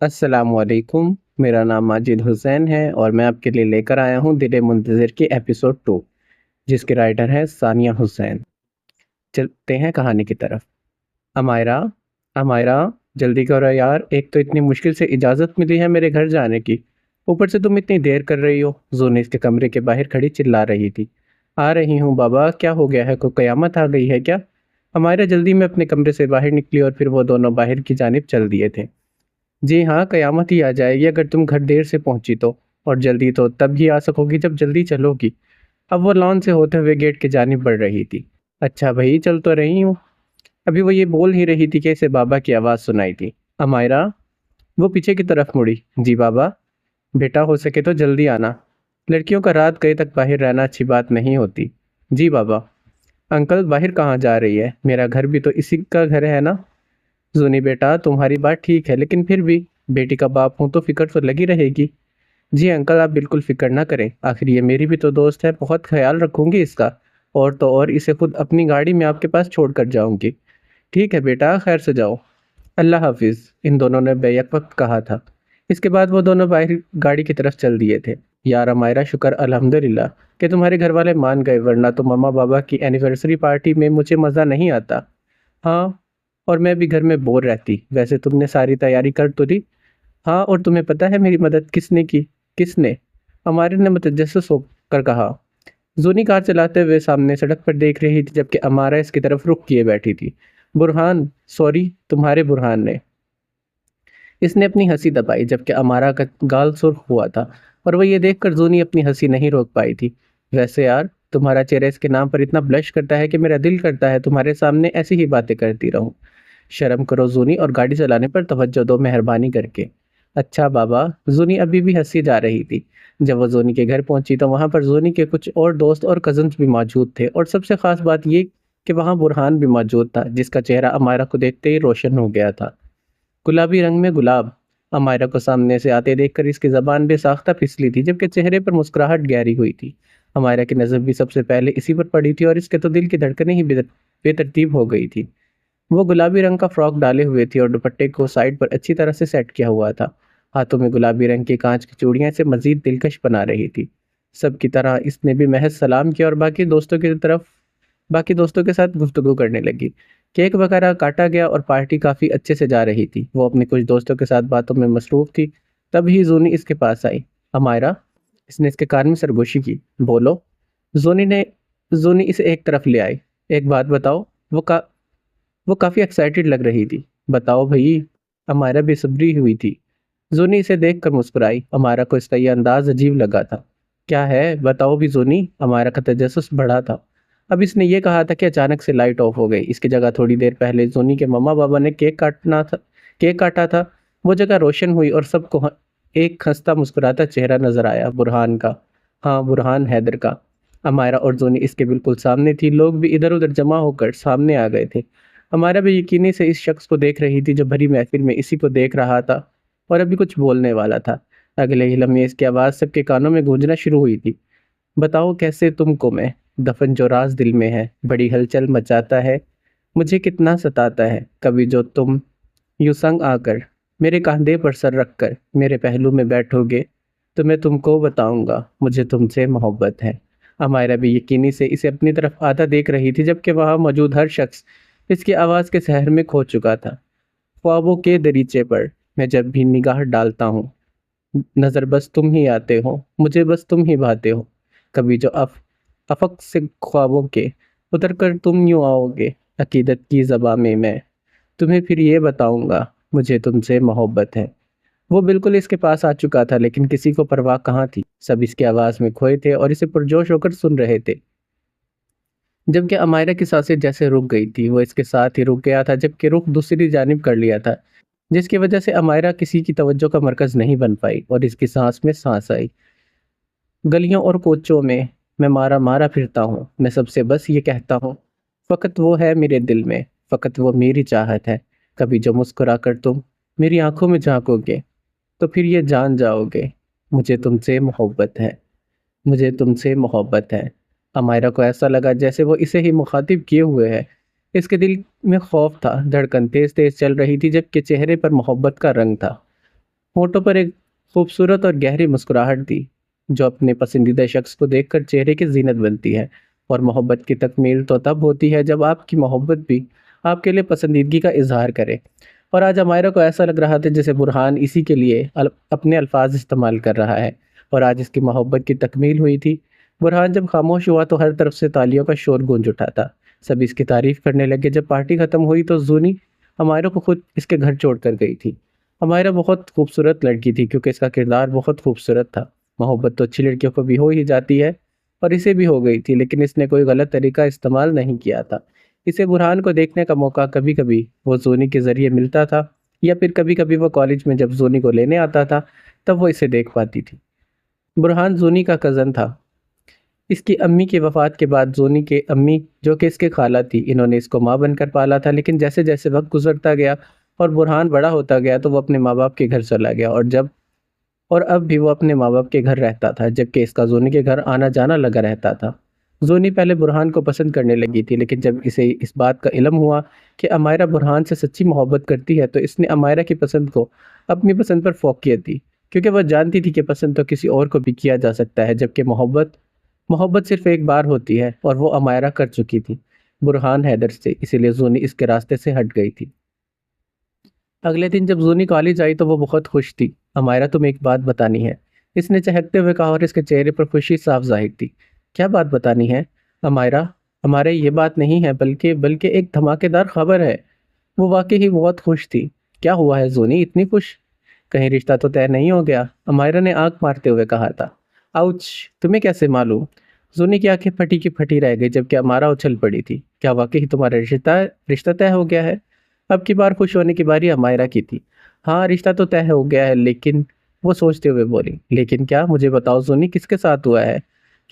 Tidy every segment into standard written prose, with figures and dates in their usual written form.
अस्सलामुअलैकुम। मेरा नाम माजिद हुसैन है और मैं आपके लिए लेकर आया हूँ दिल मुंतज़िर की एपिसोड 2, जिसके राइटर हैं सानिया हुसैन। चलते हैं कहानी की तरफ। अमायरा, अमायरा, जल्दी करो यार, एक तो इतनी मुश्किल से इजाज़त मिली है मेरे घर जाने की, ऊपर से तुम इतनी देर कर रही हो। जूनिस के कमरे के बाहर खड़ी चिल्ला रही थी। आ रही हूँ बाबा, क्या हो गया है, कोई क़यामत आ गई है क्या? अमायरा जल्दी में अपने कमरे से बाहर निकली और फिर वो दोनों बाहर की जानिब चल दिए थे। जी हाँ, कयामत ही आ जाएगी अगर तुम घर देर से पहुंची तो, और जल्दी तो तब ही आ सकोगी जब जल्दी चलोगी। अब वो लॉन से होते हुए गेट की जानिब बढ़ रही थी। अच्छा भाई, चल तो रही हूँ। अभी वो ये बोल ही रही थी कि इसे बाबा की आवाज़ सुनाई दी। अमायरा, वो पीछे की तरफ मुड़ी। जी बाबा। बेटा, हो सके तो जल्दी आना। लड़कियों का रात गए तक बाहर रहना अच्छी बात नहीं होती। जी बाबा। अंकल, बाहर कहाँ जा रही है? मेरा घर भी तो इसी का घर है ना। जूनी बेटा, तुम्हारी बात ठीक है, लेकिन फिर भी बेटी का बाप हूं तो फिक्र तो लगी रहेगी। जी अंकल, आप बिल्कुल फिक्र ना करें, आखिर ये मेरी भी तो दोस्त है, बहुत ख्याल रखूंगी इसका। और तो और इसे खुद अपनी गाड़ी में आपके पास छोड़ कर जाऊंगी। ठीक है बेटा, खैर से जाओ। अल्लाह हाफिज, इन दोनों ने बेयक वक्त कहा था। इसके बाद वो दोनों बाहर गाड़ी की तरफ चल दिए थे। यार अमायरा, शुक्र अल्हम्दुलिल्लाह कि तुम्हारे घर वाले मान गए, वरना तो मम्मा बाबा की एनिवर्सरी पार्टी में मुझे मज़ा नहीं आता। हाँ, और मैं भी घर में बोर रहती। वैसे तुमने सारी तैयारी कर तो ली? हाँ, और तुम्हें पता है मेरी मदद किसने की? किसने? हमारे ने मुतजस्सिस होकर कहा। जूनी कार चलाते हुए सामने सड़क पर देख रही थी, जबकि अमारा इसकी तरफ रुख किए बैठी थी। बुरहान, सॉरी, तुम्हारे बुरहान ने। इसने अपनी हंसी दबाई, जबकि अमारा का गाल सुर्ख हुआ था और वह ये देखकर जूनी अपनी हंसी नहीं रोक पाई थी। वैसे यार, तुम्हारा चेहरा इसके नाम पर इतना ब्लश करता है कि मेरा दिल करता है तुम्हारे सामने ऐसी ही बातें करती रहूं। शर्म करो जूनी, और गाड़ी चलाने पर तवज्जो दो मेहरबानी करके। अच्छा बाबा। जूनी अभी भी हंसी जा रही थी। जब वो जूनी के घर पहुंची तो वहां पर जूनी के कुछ और दोस्त और कजन्स भी मौजूद थे, और सबसे खास बात ये कि वहां बुरहान भी मौजूद था, जिसका चेहरा अमायरा को देखते ही रोशन हो गया था। गुलाबी रंग में गुलाब। अमायरा को सामने से आते देखकर इसकी जबान बेसाख्ता फिसली थी, जबकि चेहरे पर मुस्कुराहट गहरी हुई थी। अमायरा की नजर भी सबसे पहले इसी पर पड़ी थी, और इसके तो दिल की धड़कनें ही बेतरतीब हो गई थी। वो गुलाबी रंग का फ्रॉक डाले हुए थी और दुपट्टे को साइड पर अच्छी तरह से सेट किया हुआ था। हाथों में गुलाबी रंग की कांच की चूड़ियां इसे मजीद दिलकश बना रही थी। सबकी तरह इसने भी महज सलाम किया और बाकी दोस्तों के साथ गुफ्तगू करने लगी। केक वगैरह काटा गया और पार्टी काफ़ी अच्छे से जा रही थी। वो अपने कुछ दोस्तों के साथ बातों में मसरूफ़ थी। तभी जूनी इसके पास आई। अमायरा, इसने इसके कान में सरगोशी की। बोलो। जूनी ने जूनी इसे एक तरफ ले आई। एक बात बताओ। वो काफ़ी एक्साइटेड लग रही थी। बताओ भई। अमायरा बेसब्री हुई थी। जूनी इसे देखकर मुस्कुराई। अमायरा को इसका यह अंदाज अजीब लगा था। क्या है, बताओ भी जूनी। अमायरा का तजस्सुस बढ़ा था। अब इसने ये कहा था कि अचानक से लाइट ऑफ हो गई। इसकी जगह थोड़ी देर पहले जूनी के मम्मा पापा ने केक काटा था। वो जगह रोशन हुई और सबको एक हंसता मुस्कुराता चेहरा नजर आया, बुरहान का। हाँ, बुरहान हैदर का। अमायरा और जूनी इसके बिल्कुल सामने थी। लोग भी इधर उधर जमा होकर सामने आ गए थे। हमारा भी यकीनी से इस शख्स को देख रही थी जो भरी महफिल में इसी को देख रहा था और अभी कुछ बोलने वाला था। अगले ही लम्हे इसकी आवाज़ सबके कानों में गूंजना शुरू हुई थी। बताओ कैसे तुमको मैं, दफन जो राज दिल में है, बड़ी हलचल मचाता है, मुझे कितना सताता है, कभी जो तुम यूं संग आकर मेरे कंधे पर सर रखकर मेरे पहलू में बैठोगे तो मैं तुमको बताऊंगा मुझे तुमसे मोहब्बत है। अमायरा भी यकीनी से इसे अपनी तरफ आता देख रही थी, जबकि वहां मौजूद हर शख्स इसकी आवाज़ के शहर में खो चुका था। ख्वाबों के दरीचे पर मैं जब भी निगाह डालता हूँ, नज़र बस तुम ही आते हो, मुझे बस तुम ही भाते हो। कभी जो अफक से ख्वाबों के उतर कर तुम यूं आओगे, अकीदत की ज़बां में मैं तुम्हें फिर ये बताऊंगा मुझे तुमसे मोहब्बत है। वो बिल्कुल इसके पास आ चुका था, लेकिन किसी को परवाह कहाँ थी। सब इसकी आवाज़ में खोए थे और इसे पुरजोश होकर सुन रहे थे। जबकि अमायरा की सांसें जैसे रुक गई थी, वो इसके साथ ही रुक गया था, जबकि रुख दूसरी जानिब कर लिया था, जिसकी वजह से अमायरा किसी की तवज्जो का मरकज नहीं बन पाई और इसकी सांस में सांस आई। गलियों और कोचों में मैं मारा मारा फिरता हूँ, मैं सबसे बस ये कहता हूँ, फ़कत वो है मेरे दिल में, फ़कत वो मेरी चाहत है। कभी जो मुस्कुरा कर तुम मेरी आंखों में झांकोगे तो फिर ये जान जाओगे मुझे तुमसे मोहब्बत है, मुझे तुमसे मोहब्बत है। अमायरा को ऐसा लगा जैसे वो इसे ही मुखातिब किए हुए है। इसके दिल में खौफ था, धड़कन तेज तेज चल रही थी, जबकि चेहरे पर मोहब्बत का रंग था। होठों पर एक खूबसूरत और गहरी मुस्कुराहट थी, जो अपने पसंदीदा शख्स को देखकर चेहरे की जीनत बनती है। और मोहब्बत की तकमील तो तब होती है जब आपकी मोहब्बत भी आपके लिए पसंदीदगी का इजहार करे। और आज अमायरा को ऐसा लग रहा था जैसे बुरहान इसी के लिए अपने अल्फाज इस्तेमाल कर रहा है। और आज इसकी मोहब्बत की तकमील हुई थी। बुरहान जब खामोश हुआ तो हर तरफ से तालियों का शोर गूंज उठा था। सब इसकी तारीफ करने लगे। जब पार्टी खत्म हुई तो जूनी अमायरा को खुद इसके घर छोड़ कर गई थी। अमायरा बहुत खूबसूरत लड़की थी क्योंकि इसका किरदार बहुत खूबसूरत था। मोहब्बत तो अच्छी लड़कियों को भी हो ही जाती है, और इसे भी हो गई थी, लेकिन इसने कोई गलत तरीका इस्तेमाल नहीं किया था। इसे बुरहान को देखने का मौका कभी कभी वो जोनी के ज़रिए मिलता था, या फिर कभी कभी वो कॉलेज में जब जोनी को लेने आता था तब वो इसे देख पाती थी। बुरहान जोनी का कज़न था। इसकी अम्मी की वफ़ात के बाद जोनी के अम्मी, जो कि इसके खाला थी, इन्होंने इसको माँ बनकर पाला था। लेकिन जैसे जैसे वक्त गुजरता गया और बुरहान बड़ा होता गया तो वो अपने माँ बाप के घर चला गया, और अब भी वो अपने माँ बाप के घर रहता था, जबकि इसका जोनी के घर आना जाना लगा रहता था। जोनी पहले बुरहान को पसंद करने लगी थी, लेकिन जब इसे इस बात का इल्म हुआ कि अमायरा बुरहान से सच्ची मोहब्बत करती है तो इसने अमायरा की पसंद को अपनी पसंद पर फोकियत दी, क्योंकि वह जानती थी कि पसंद तो किसी और को भी किया जा सकता है, जबकि मोहब्बत मोहब्बत सिर्फ एक बार होती है, और वो अमायरा कर चुकी थी बुरहान हैदर से। इसीलिए जोनी इसके रास्ते से हट गई थी। अगले दिन जब जूनी कॉलेज आई तो वो बहुत खुश थी। अमायरा, तुम्हें एक बात बतानी है, इसने चहकते हुए कहा, और इसके चेहरे पर खुशी साफ जाहिर थी। क्या बात बतानी है अमायरा? हमारे ये बात नहीं है, बल्कि बल्कि एक धमाकेदार खबर है। वो वाकई ही बहुत खुश थी। क्या हुआ है जूनी, इतनी खुश? कहीं रिश्ता तो तय नहीं हो गया? अमायरा ने आंख मारते हुए कहा था। आउच! तुम्हें कैसे मालूम? जूनी की आंखें फटी की फटी रह गई, जबकि अमारा उछल पड़ी थी। क्या वाकई ही तुम्हारा रिश्ता रिश्ता तय हो गया है? अब की बार खुश होने की बारी अमायरा की थी। हाँ, रिश्ता तो तय हो गया है, लेकिन वो सोचते हुए बोली, लेकिन क्या? मुझे बताओ जूनी, किसके साथ हुआ है?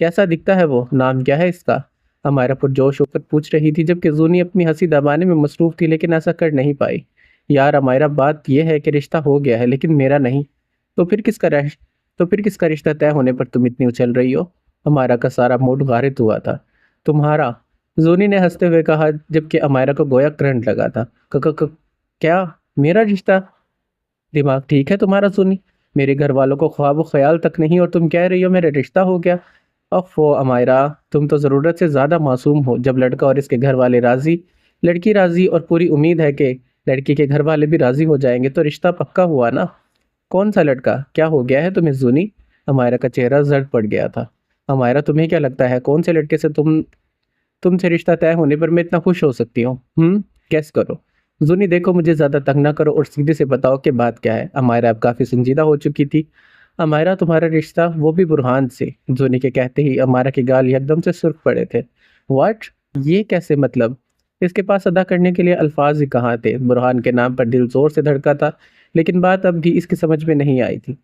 कैसा दिखता है वो? नाम क्या है इसका? अमायरा पुरजोश होकर पूछ रही थी, जबकि जूनी अपनी हंसी दबाने में मसरूफ थी, लेकिन ऐसा कर नहीं पाई। यार अमायरा, बात यह है कि रिश्ता हो गया है, लेकिन मेरा नहीं। तो फिर किसका रिश्ता तो फिर किसका रिश्ता तय होने पर तुम इतनी उछल रही हो? अमायरा का सारा मूड गारित हुआ था। तुम्हारा? जूनी ने हंसते हुए कहा, जबकि अमायरा को गोया करंट लगा था। क, क, क, क्या? मेरा रिश्ता? दिमाग ठीक है तुम्हारा जूनी? मेरे घर वालों को ख्वाब ख्याल तक नहीं, और तुम कह रही हो मेरा रिश्ता हो गया? ओफो अमायरा, तुम तो ज़रूरत से ज़्यादा मासूम हो। जब लड़का और इसके घर वाले राज़ी, लड़की राज़ी, और पूरी उम्मीद है कि लड़की के घर वाले भी राज़ी हो जाएंगे, तो रिश्ता पक्का हुआ ना? कौन सा लड़का? क्या हो गया है तुम्हें जूनी? अमायरा का चेहरा जर्द पड़ गया था। अमायरा, तुम्हें क्या लगता है कौन से लड़के से तुमसे रिश्ता तय होने पर मैं इतना खुश हो सकती हूँ? गैस करो। जूनी, देखो, मुझे ज़्यादा तंग ना करो और सीधे से बताओ कि बात क्या है। अमायरा अब काफ़ी संजीदा हो चुकी थी। अमायरा, तुम्हारा रिश्ता, वो भी बुरहान से? जूनी के कहते ही अमायरा के गाल एकदम से सुर्ख पड़े थे। व्हाट? ये कैसे मतलब? इसके पास अदा करने के लिए अल्फाज ही कहाँ थे। बुरहान के नाम पर दिल जोर से धड़का था, लेकिन बात अब भी इसकी समझ में नहीं आई थी।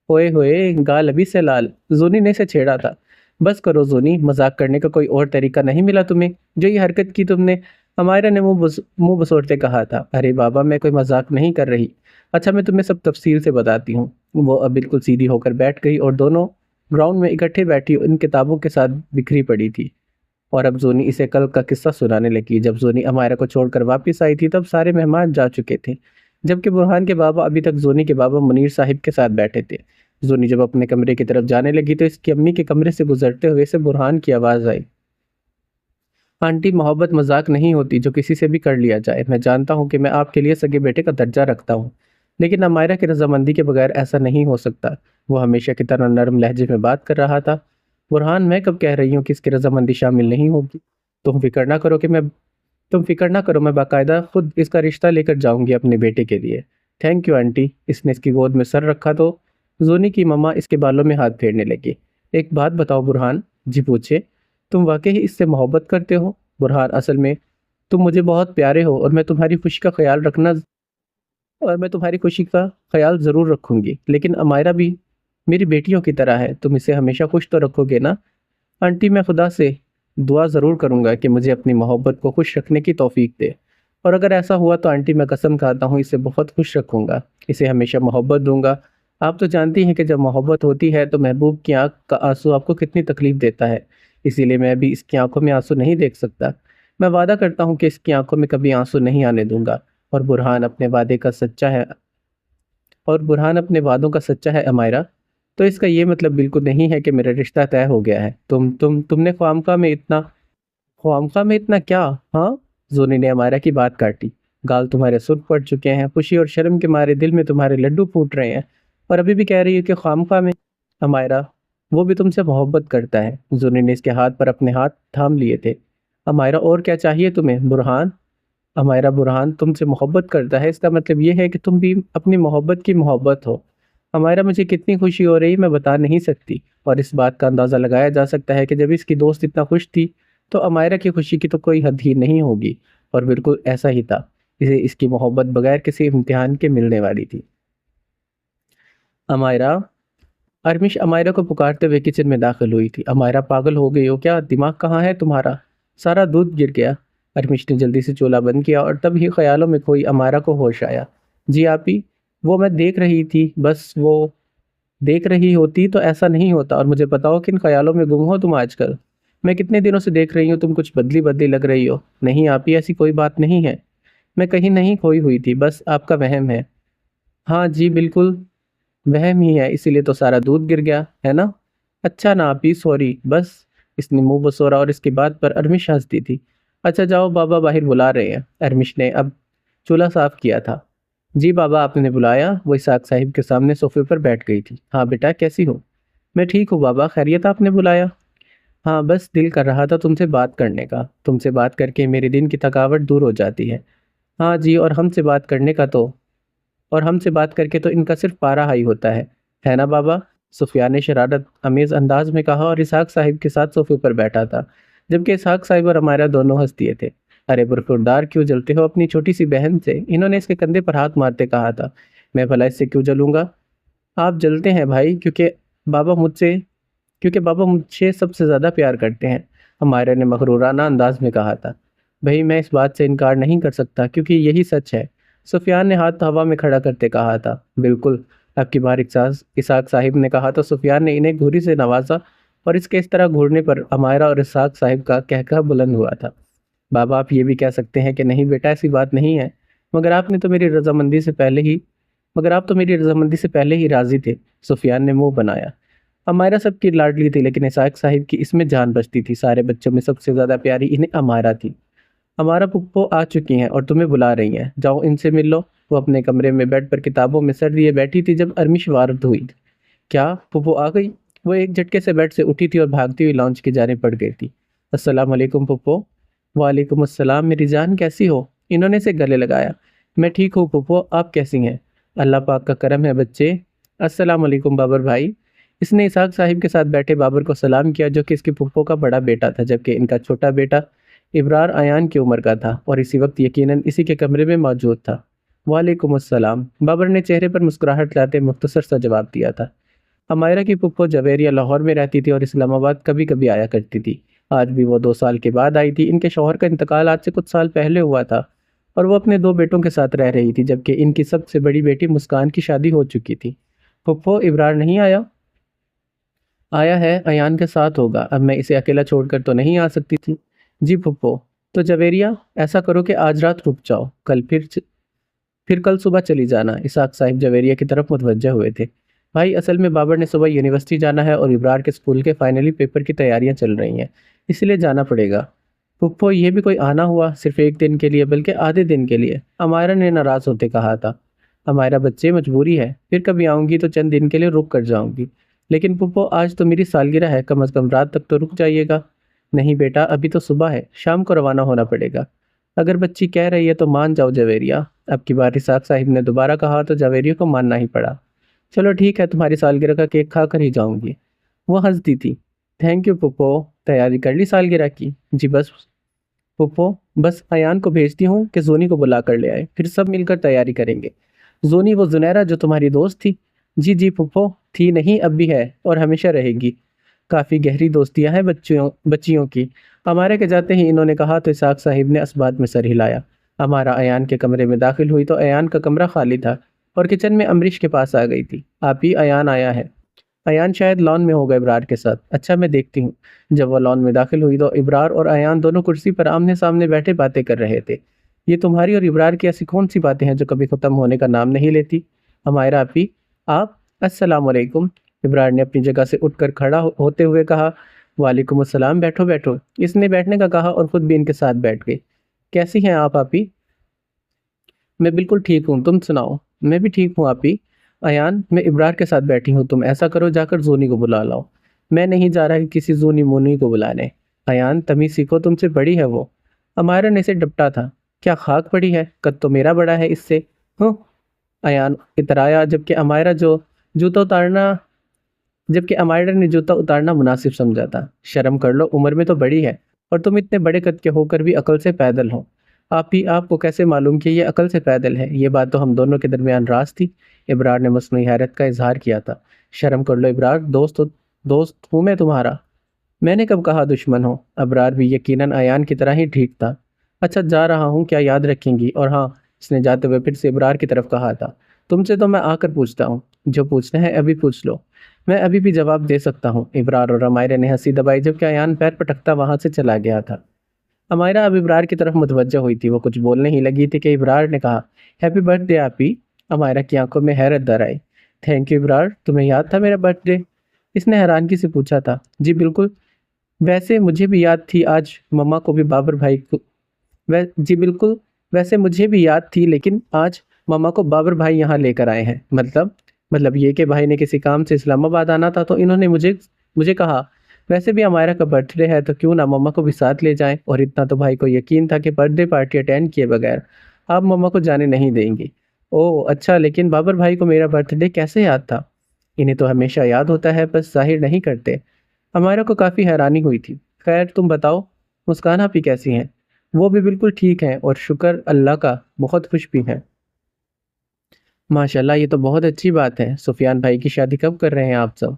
ओए होए, गाल अभी से लाल। जूनी ने इसे छेड़ा था। बस करो जूनी, मजाक करने का कोई और तरीका नहीं मिला तुम्हें? जो ये हरकत की तुमने। हमायरा ने मुंह बसोड़ते कहा था। अरे बाबा, मैं कोई मजाक नहीं कर रही। अच्छा, मैं तुम्हें सब तफसील से बताती हूँ। वो अब बिल्कुल सीधी होकर बैठ गई, और दोनों ग्राउंड में इकट्ठे बैठी उन किताबों के साथ बिखरी पड़ी थी। और अब जोनी इसे कल का किस्सा सुनाने लगी। जब जोनी अमायरा को छोड़कर वापस आई थी तब सारे मेहमान जा चुके थे, जबकि बुरहान के बाबा अभी तक जोनी के बाबा मुनीर साहिब के साथ बैठे थे। जोनी जब अपने कमरे की तरफ जाने लगी तो इसकी अम्मी के कमरे से गुजरते हुए से बुरहान की आवाज़ आई। आंटी, मोहब्बत मजाक नहीं होती जो किसी से भी कर लिया जाए। मैं जानता हूँ कि मैं आपके लिए सगे बेटे का दर्जा रखता हूँ, लेकिन अमायरा की रजामंदी के बगैर ऐसा नहीं हो सकता। वो हमेशा की तरह नरम लहजे में बात कर रहा था। बुरहान, मैं कब कह रही हूँ कि इसकी रजामंदी शामिल नहीं होगी? तुम फिक्र ना करो कि मैं तुम फिक्र ना करो, मैं बाकायदा खुद इसका रिश्ता लेकर जाऊंगी अपने बेटे के लिए। Thank you aunty. इसने इसकी गोद में सर रखा तो जोनी की मम्मा इसके बालों में हाथ फेरने लगी। एक बात बताओ बुरहान। जी पूछे। तुम वाकई ही इससे मोहब्बत करते हो? बुरहान, असल में तुम मुझे बहुत प्यारे हो, और मैं तुम्हारी खुशी का ख्याल ज़रूर रखूंगी, लेकिन अमायरा भी मेरी बेटियों की तरह है। तुम इसे हमेशा खुश तो रखोगे ना? आंटी, मैं खुदा से दुआ ज़रूर करूंगा कि मुझे अपनी मोहब्बत को खुश रखने की तौफीक दे, और अगर ऐसा हुआ तो आंटी, मैं कसम खाता हूँ इसे बहुत खुश रखूंगा, इसे हमेशा मोहब्बत दूंगा। आप तो जानती हैं कि जब मोहब्बत होती है तो महबूब की आंख का आंसू आपको कितनी तकलीफ देता है। इसीलिए मैं भी इसकी आंखों में आंसू नहीं देख सकता। मैं वादा करता हूँ कि इसकी आंखों में कभी आंसू नहीं आने दूंगा। और बुरहान अपने वादे का सच्चा है। और बुरहान अपने वादों का सच्चा है अमायरा, तो इसका ये मतलब बिल्कुल नहीं है कि मेरा रिश्ता तय हो गया है। तुमने ख्वामखा में इतना क्या? हाँ, जोनी ने अमायरा की बात काटी। गाल तुम्हारे सुर्ख पड़ चुके हैं, खुशी और शर्म के मारे दिल में तुम्हारे लड्डू फूट रहे हैं, और अभी भी कह रही हो कि ख्वामखा में। अमायरा, वो भी तुमसे मोहब्बत करता है। जोनी ने इसके हाथ पर अपने हाथ थाम लिए थे। अमायरा, और क्या चाहिए तुम्हें? बुरहान, अमायरा, बुरहान तुमसे मोहब्बत करता है, इसका मतलब ये है कि तुम भी अपनी मोहब्बत की मोहब्बत हो। अमायरा, मुझे कितनी खुशी हो रही मैं बता नहीं सकती, और इस बात का अंदाज़ा लगाया जा सकता है कि जब इसकी दोस्त इतना खुश थी तो अमायरा की खुशी की तो कोई हद ही नहीं होगी। और बिल्कुल ऐसा ही था। इसे इसकी मोहब्बत बगैर किसी इम्तिहान के मिलने वाली थी। अमायरा, अरमिश अमायरा को पुकारते हुए किचन में दाखिल हुई थी। अमायरा, पागल हो गई हो क्या? दिमाग कहाँ है तुम्हारा? सारा दूध गिर गया। अरमिश ने जल्दी से चूल्हा बंद किया और तब ही ख्यालों में खोई अमायरा को होश आया। जी आपी, वो मैं देख रही थी, बस वो देख रही होती तो ऐसा नहीं होता। और मुझे बताओ किन ख्यालों में गुम हो तुम आजकल? मैं कितने दिनों से देख रही हूँ, तुम कुछ बदली बदली लग रही हो। नहीं आपी, ऐसी कोई बात नहीं है। मैं कहीं नहीं खोई हुई थी, बस आपका वहम है। हाँ जी बिल्कुल, वहम ही है, इसीलिए तो सारा दूध गिर गया है ना। अच्छा ना आपी, सॉरी बस। इसने मुंह बसोरा और इसकी बात पर अरमिश हंसती थी। अच्छा जाओ, बाबा बाहर बुला रहे हैं। अरमिश ने अब चूल्हा साफ किया था। जी बाबा, आपने बुलाया? वो इसाक साहिब के सामने सोफे पर बैठ गई थी। हाँ बेटा, कैसी हो? मैं ठीक हूँ बाबा, खैरियत? आपने बुलाया? हाँ, बस दिल कर रहा था तुमसे बात करने का। तुमसे बात करके मेरे दिन की थकावट दूर हो जाती है। हाँ जी, और हमसे बात करके तो इनका सिर्फ पारा हाई होता है ना बाबा? सुफियान ने शरारत अमेज अंदाज में कहा और इसहाक साहिब के साथ सोफे पर बैठा था, जबकि इसहाक साहिब और हमारा दोनों हंस दिए थे। अरे बरखुरदार, क्यों जलते हो अपनी छोटी सी बहन से? इन्होंने इसके कंधे पर हाथ मारते कहा था। मैं भला इससे क्यों जलूंगा? आप जलते हैं भाई, क्योंकि बाबा मुझे सबसे ज़्यादा प्यार करते हैं, हमारे ने मगरूराना अंदाज में कहा था। भाई मैं इस बात से इनकार नहीं कर सकता, क्योंकि यही सच है। सुफियान ने हाथ हवा में खड़ा करते कहा था। बिल्कुल, आपकी बार इसाक साहिब ने कहा तो सुफियान ने इन्हें घुरी से नवाजा, और इसके इस तरह घूरने पर अमायरा और इसाक साहिब का कहका बुलंद हुआ था। बाबा, आप ये भी कह सकते हैं कि नहीं बेटा, ऐसी बात नहीं है। मगर आपने तो मेरी रजामंदी से पहले ही मगर आप तो मेरी रजामंदी से पहले ही राजी थे। सुफियान ने मुंह बनाया। अमायरा सबकी लाडली थी, लेकिन इसाक साहिब की इसमें जान बचती थी। सारे बच्चों में सबसे ज़्यादा प्यारी इन्हें अमायरा थी। हमारा पुप्पो आ चुकी हैं और तुम्हें बुला रही हैं, जाओ इनसे मिल लो। वो अपने कमरे में बेड पर किताबों में सर लिए बैठी थी जब अरमिश वारद हुई। क्या पुप्पो आ गई? वो एक झटके से बेड से उठी थी और भागती हुई लॉन्च की जाने पड़ गई थी। अस्सलाम वालेकुम पुप्पो। वालेकुम अस्सलाम मेरी जान, कैसी हो? इन्होंने से गले लगाया। मैं ठीक हूँ पुप्पो, आप कैसी हैं? अल्लाह पाक का करम है बच्चे। अस्सलाम वालेकुम बाबर भाई। इसने इसाक साहिब के साथ बैठे बाबर को सलाम किया, जो कि इसके पुप्पो का बड़ा बेटा था, जबकि इनका छोटा बेटा इब्रार अयान की उम्र का था और इसी वक्त यकीनन इसी के कमरे में मौजूद था। वालेकुम अस्सलाम, बाबर ने चेहरे पर मुस्कुराहट लाते मुख्तसर सा जवाब दिया था। अमायरा की पुप्पो जवेरिया लाहौर में रहती थी और इस्लामाबाद कभी कभी आया करती थी। आज भी वो 2 साल के बाद आई थी। इनके शौहर का इंतकाल आज से कुछ साल पहले हुआ था और वो अपने 2 बेटों के साथ रह रही थी, जबकि इनकी सबसे बड़ी बेटी मुस्कान की शादी हो चुकी थी। पुप्पो, इब्रार नहीं आया? आया है, अयान के साथ होगा। अब मैं इसे अकेला छोड़कर तो नहीं आ सकती थी। जी पुप्पो। तो जवेरिया, ऐसा करो कि आज रात रुक जाओ, फिर कल सुबह चली जाना। इसाक साहिब जवेरिया की तरफ मुतवज्जह हुए थे। भाई असल में बाबर ने सुबह यूनिवर्सिटी जाना है और इब्रार के स्कूल के फाइनली पेपर की तैयारियां चल रही हैं, इसलिए जाना पड़ेगा। पुप्पो, ये भी कोई आना हुआ? सिर्फ एक दिन के लिए, बल्कि आधे दिन के लिए, अमायरा ने नाराज़ होते कहा था। अमायरा बच्चे, मजबूरी है, फिर कभी आऊँगी तो चंद दिन के लिए रुक कर जाऊँगी। लेकिन पुप्पो, आज तो मेरी सालगिरह है, कम अज़ कम रात तक तो रुक जाइएगा। नहीं बेटा, अभी तो सुबह है, शाम को रवाना होना पड़ेगा। अगर बच्ची कह रही है तो मान जाओ जवेरिया। अब की बार इसाक साहिब ने दोबारा कहा तो जवेरिया को मानना ही पड़ा। चलो ठीक है, तुम्हारी सालगिरह का केक खा कर ही जाऊंगी। वो हंसती थी। Thank you पुप्पो। तैयारी कर ली सालगिरह की? जी बस पुप्पो, बस अयान को भेजती हूँ कि जोनी को बुला कर ले आए, फिर सब मिलकर तैयारी करेंगे। जोनी, वो जुनैरा जो तुम्हारी दोस्त थी? जी जी पुप्पो, थी नहीं, अब भी है और हमेशा रहेगी। काफ़ी गहरी दोस्तियां हैं बच्चियों की। हमारे के जाते ही इन्होंने कहा तो इसाक साहिब ने इस बात में सर हिलाया। हमारा अयान के कमरे में दाखिल हुई तो अयान का कमरा खाली था और किचन में अमरीश के पास आ गई थी। आप ही, अयान आया है। अयान शायद लॉन में होगा इब्रार के साथ। अच्छा, मैं देखती हूँ। जब वह लॉन में दाखिल हुई तो इब्रार और अयान दोनों कुर्सी पर आमने सामने बैठे बातें कर रहे थे। ये तुम्हारी और इब्रार की ऐसी कौन सी बातें हैं जो कभी ख़त्म होने का नाम नहीं लेती? अमायरा आपी, आप? अस्सलाम वालेकुम। इब्रार ने अपनी जगह से उठकर खड़ा होते हुए कहा, वालेकुम अस्सलाम, बैठो बैठो। इसने बैठने का कहा और खुद भी इनके साथ बैठ गई। कैसी हैं आप आपी? मैं बिल्कुल ठीक हूँ, तुम सुनाओ? मैं भी ठीक हूँ आपी। अयान, मैं इब्रार के साथ बैठी हूँ, तुम ऐसा करो जाकर जोनी को बुला लाओ। मैं नहीं जा रहा कि किसी जोनी मोनी को बुलाने। अयान, तमीज़ सीखो, तुमसे बड़ी है वो। अमायरा ने इसे डपटा था। क्या खाक पड़ी है, कद तो मेरा बड़ा है इससे। हूँ, अयान इतराया, जबकि अमायरा ने जूता उतारना मुनासिब समझा था। शर्म कर लो, उम्र में तो बड़ी है, और तुम इतने बड़े कद के होकर भी अकल से पैदल हो। आप ही आपको कैसे मालूम कि ये अकल से पैदल है? ये बात तो हम दोनों के दरमियान राज थी। इब्रार ने मसनूई हैरत का इजहार किया था। शर्म कर लो इब्रार, दोस्त हूँ मैं तुम्हारा। मैंने कब कहा दुश्मन हो? अबरार भी यकीनन अयान की तरह ही ठीक था। अच्छा, जा रहा हूँ, क्या याद रखेंगी? और हाँ, इसने जाते हुए फिर से इब्रार की तरफ कहा था, तुमसे तो मैं आकर पूछता हूँ, जो पूछना है अभी पूछ लो। मैं अभी भी जवाब दे सकता हूँ। इब्रार और अमायरा ने हंसी दबाई, जबकि अयान पैर पटकता वहां से चला गया था। अमायरा अब इब्रार की तरफ मुतवज्जह हुई थी। वो कुछ बोलने ही लगी थी कि इब्रार ने कहा, हैप्पी बर्थडे आपी। अमायरा की आंखों में हैरत दर आई। थैंक यू इब्रार, तुम्हें याद था मेरा बर्थडे? इसने हैरानगी से पूछा था। जी बिल्कुल, वैसे मुझे भी याद थी, आज मम्मा को भी बाबर भाई को वै जी बिल्कुल, वैसे मुझे भी याद थी, लेकिन आज मम्मा को बाबर भाई यहाँ लेकर आए हैं। मतलब ये कि भाई ने किसी काम से इस्लामाबाद आना था, तो इन्होंने मुझे मुझे कहा, वैसे भी हमारा का बर्थडे है, तो क्यों ना मम्मा को भी साथ ले जाएं। और इतना तो भाई को यकीन था कि बर्थडे पार्टी अटेंड किए बगैर आप मम्मा को जाने नहीं देंगी। ओह अच्छा, लेकिन बाबर भाई को मेरा बर्थडे कैसे याद था? इन्हें तो हमेशा याद होता है, बस जाहिर नहीं करते। हमारा को काफ़ी हैरानी हुई थी। खैर तुम बताओ, मुस्कान आपी कैसी हैं? वो भी बिल्कुल ठीक हैं, और शुक्र अल्लाह का बहुत खुश भी हैं। माशाल्लाह, ये तो बहुत अच्छी बात है। सुफियान भाई की शादी कब कर रहे हैं आप सब?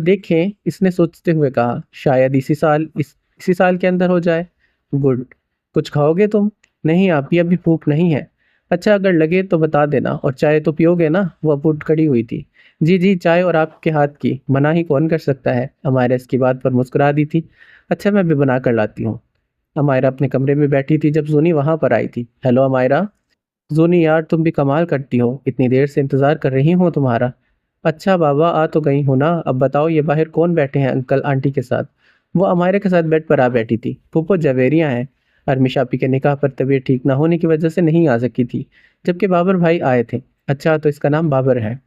देखें, इसने सोचते हुए कहा, शायद इसी साल के अंदर हो जाए। गुड। कुछ खाओगे तुम? नहीं आप ही, अभी भूख नहीं है। अच्छा, अगर लगे तो बता देना, और चाय तो पियोगे ना? वो अब उठ खड़ी हुई थी। जी जी, चाय और आपके हाथ की मना ही कौन कर सकता है? अमायरा इसकी बात पर मुस्कुरा दी थी। अच्छा, मैं भी बना कर लाती हूँ। अमायरा अपने कमरे में बैठी थी जब जूनी वहां पर आई थी। हेलो अमायरा। जूनी यार, तुम भी कमाल करती हो, इतनी देर से इंतजार कर रही हूँ तुम्हारा। अच्छा बाबा, आ तो गई हूँ ना। अब बताओ, ये बाहर कौन बैठे हैं अंकल आंटी के साथ? वो अमायरा के साथ बेड पर आ बैठी थी। फूफो जवेरिया हैं। अरमिश आपी के निकाह पर तबीयत ठीक ना होने की वजह से नहीं आ सकी थी, जबकि बाबर भाई आए थे। अच्छा, तो इसका नाम बाबर है?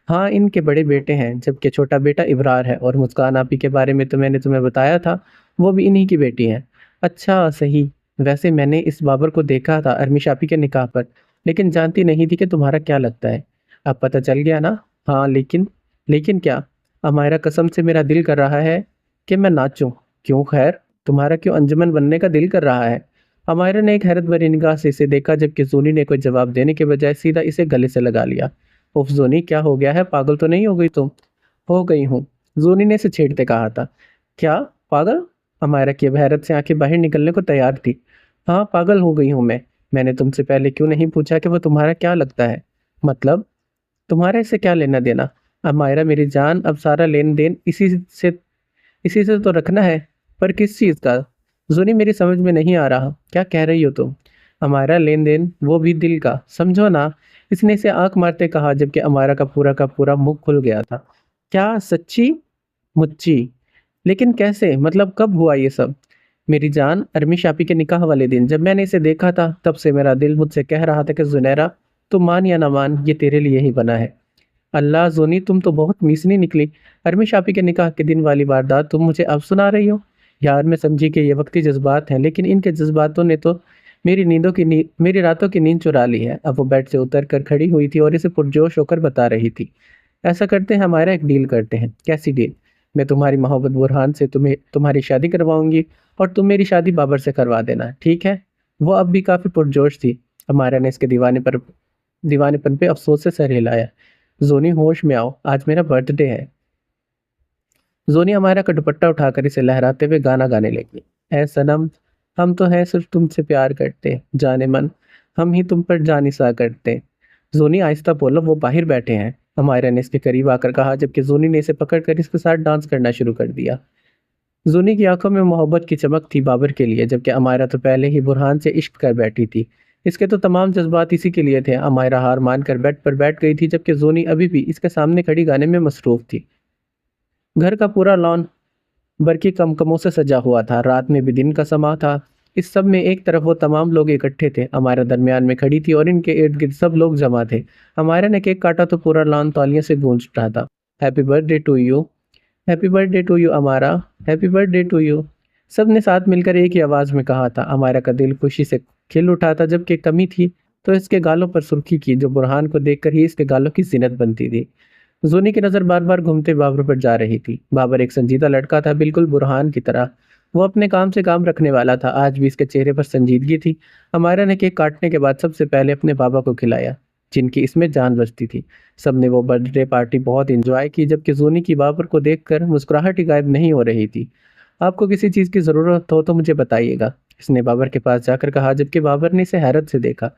हाँ, इनके बड़े बेटे हैं, जबकि छोटा बेटा इब्रार है। और मुस्कान आपी के बारे में तो मैंने तुम्हें बताया था, वो भी इन्हीं की बेटी है। अच्छा सही। वैसे मैंने इस बाबर को देखा था अरमिश आपी के निकाह पर, लेकिन जानती नहीं थी कि तुम्हारा क्या लगता है। अब पता चल गया ना? हाँ, लेकिन क्या? अमायरा, कसम से मेरा दिल कर रहा है कि मैं नाचूं। क्यों? खैर, तुम्हारा क्यों अंजुमन बनने का दिल कर रहा है? अमायरा ने एक हैरत भरी निगाह से इसे देखा, जबकि जूनी ने कोई जवाब देने के बजाय सीधा इसे गले से लगा लिया। उफ जोनी, क्या हो गया है? पागल तो नहीं हो गई तुम? हो गई हूँ, जोनी ने इसे छेड़ते कहा था। क्या? पागल? अमायरा की अब हैरत से आंखें बाहर निकलने को तैयार थी। हाँ, पागल हो गई हूँ मैं। मैंने तुमसे पहले क्यों नहीं पूछा कि वो तुम्हारा क्या लगता है? मतलब, तुम्हारा इससे क्या लेना देना? अमायरा मेरी जान, अब सारा लेन देन इसी से तो रखना है। पर किस चीज़ का? जोनी, मेरी समझ में नहीं आ रहा, क्या कह रही हो तुम? हमारा लेन देन, वो भी दिल का, समझो ना। इसने इसे आंख मारते कहा, जबकि अमारा का पूरा मुंह खुल गया था। क्या सच्ची मुच्ची? लेकिन कैसे, मतलब कब हुआ ये सब? मेरी जान, अरमी शापी के निकाह वाले दिन जब मैंने इसे देखा था, तब से मेरा दिल मुझसे कह रहा था कि जुनैरा, तुम मान या ना मान, ये तेरे लिए ही बना है। अल्लाह जोनी, तुम तो बहुत मीसनी निकली। अरमी शापी के निकाह के दिन वाली वारदात तुम मुझे अब सुना रही हो? यार, मैं समझी कि ये वक्ती जज्बात हैं, लेकिन इनके जज्बातों ने तो मेरी रातों की नींद चुरा ली है। अब वो बेड से उतर कर खड़ी हुई थी और इसे पुरजोश होकर बता रही थी। ऐसा करते हैं, हमारा एक डील करते हैं। कैसी डील? मैं तुम्हारी मोहब्बत बुरहान से तुम्हारी शादी करवाऊंगी, और तुम मेरी शादी बाबर से करवा देना, ठीक है? वो अब भी काफी पुरजोश थी। हमारा ने इसके दीवानेपन पे अफसोस से सर हिलाया। जोनी, होश में आओ, आज मेरा बर्थडे है। जोनी हमारा का दुपट्टा उठाकर इसे लहराते हुए गाना गाने लगी। ऐ सनम, हम तो हैं सिर्फ तुमसे प्यार करते, जाने मन, हम ही तुम पर जान निसार करते। जोनी, आहिस्ता बोलो, वो बाहर बैठे हैं। हमारा ने इसके करीब आकर कहा, जबकि जोनी ने इसे पकड़कर इसके साथ डांस करना शुरू कर दिया। जोनी की आंखों में मोहब्बत की चमक थी बाबर के लिए, जबकि अमायरा तो पहले ही बुरहान से इश्क कर बैठी थी। इसके तो तमाम जज्बात इसी के लिए थे। अमायरा हार मानकर बेड पर बैठ गई थी, जबकि जोनी अभी भी इसके सामने खड़ी गाने में मसरूफ थी। घर का पूरा लॉन बरकी कमकमों से सजा हुआ था। रात में भी दिन का समा था। इस सब में एक तरफ वो तमाम लोग इकट्ठे थे, हमारा दरमियान में खड़ी थी और इनके इर्द गिर्द सब लोग जमा थे। हमारा ने केक काटा तो पूरा लॉन तालियों से गूंज उठा था। Happy birthday to you, happy birthday to you Amara, happy birthday to you. सब ने साथ मिलकर एक ही आवाज़ में कहा था। अमारा का दिल खुशी से खिल उठा था। जब केक कमी थी तो इसके गालों पर सुर्खी की, जो बुरहान को देखकर ही इसके गालों की जिनत बनती थी। जोनी की नज़र बार बार घूमते बाबर पर जा रही थी। बाबर एक संजीदा लड़का था, बिल्कुल बुरहान की तरह। वो अपने काम से काम रखने वाला था। आज भी इसके चेहरे पर संजीदगी थी। हमारा ने केक काटने के बाद सबसे पहले अपने बाबा को खिलाया, जिनकी इसमें जान बसती थी। सबने वो बर्थडे पार्टी बहुत इंजॉय की, जबकि जोनी की बाबर को देखकर मुस्कुराहट ही गायब नहीं हो रही थी। आपको किसी चीज़ की ज़रूरत हो तो मुझे बताइएगा, इसने बाबर के पास जाकर कहा, जबकि बाबर ने इसे हैरत से देखा।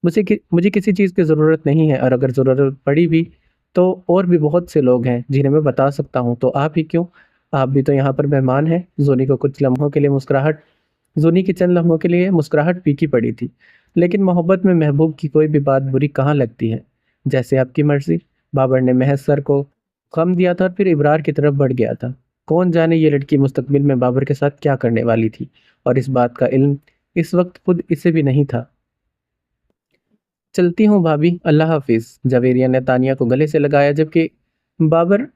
मुझे किसी चीज़ की ज़रूरत नहीं है, और अगर ज़रूरत पड़ी भी तो और भी बहुत से लोग हैं जिन्हें मैं बता सकता हूँ, तो आप ही क्यों? आप भी तो यहाँ पर मेहमान हैं। जोनी की चंद लम्हों के लिए मुस्कुराहट फीकी पड़ी थी। लेकिन मोहब्बत में महबूब की कोई भी बात बुरी कहाँ लगती है। जैसे आपकी मर्जी। बाबर ने महज सर को खम दिया था और फिर इब्रार की तरफ बढ़ गया था। कौन जाने ये लड़की मुस्तकबिल में बाबर के साथ क्या करने वाली थी, और इस बात का इल्म इस वक्त खुद इसे भी नहीं था। चलती हूँ भाभी, अल्लाह हाफिज। जवेरिया ने तानिया को गले से लगाया, जबकि बाबर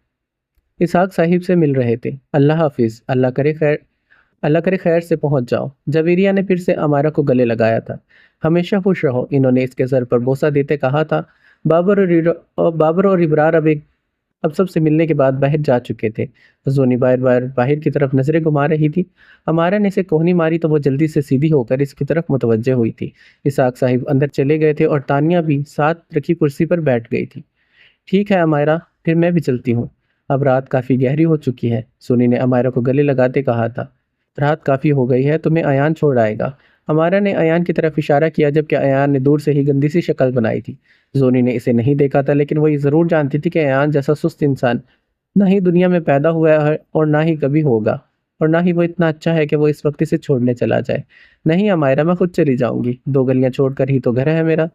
इसहाक साहिब से मिल रहे थे। अल्लाह हाफिज, अल्लाह करे खैर से पहुंच जाओ। जवेरिया ने फिर से अमारा को गले लगाया था। हमेशा खुश रहो, इन्होंने इसके सर पर बोसा देते कहा था। बाबर और इब्रार अब सबसे मिलने के बाद बाहर जा चुके थे। जोनी बार बार बाहर की तरफ नजरें घुमा रही थी। हमारा ने इसे कोहनी मारी तो वो जल्दी से सीधी होकर इसकी तरफ मुतवज्जे हुई थी। इसहाक साहिब अंदर चले गए थे और तानिया भी साथ रखी कुर्सी पर बैठ गई थी। ठीक है अमायरा, फिर मैं भी चलती हूँ। अब रात काफ़ी गहरी हो चुकी है, सोनी ने अमायरा को गले लगाते कहा था। रात काफ़ी हो गई है, तुम्हें अयान छोड़ आएगा। अमायरा ने अयान की तरफ इशारा किया, जबकि अयान ने दूर से ही गंदी सी शक्ल बनाई थी। जोनी ने इसे नहीं देखा था, लेकिन वो ये ज़रूर जानती थी कि अयान जैसा सुस्त इंसान ना ही दुनिया में पैदा हुआ है और ना ही कभी होगा, और ना ही वो इतना अच्छा है कि वो इस वक्त इसे छोड़ने चला जाए। नहीं अमायरा, मैं खुद चली जाऊंगी। 2 गलियां छोड़कर ही तो घर है मेरा।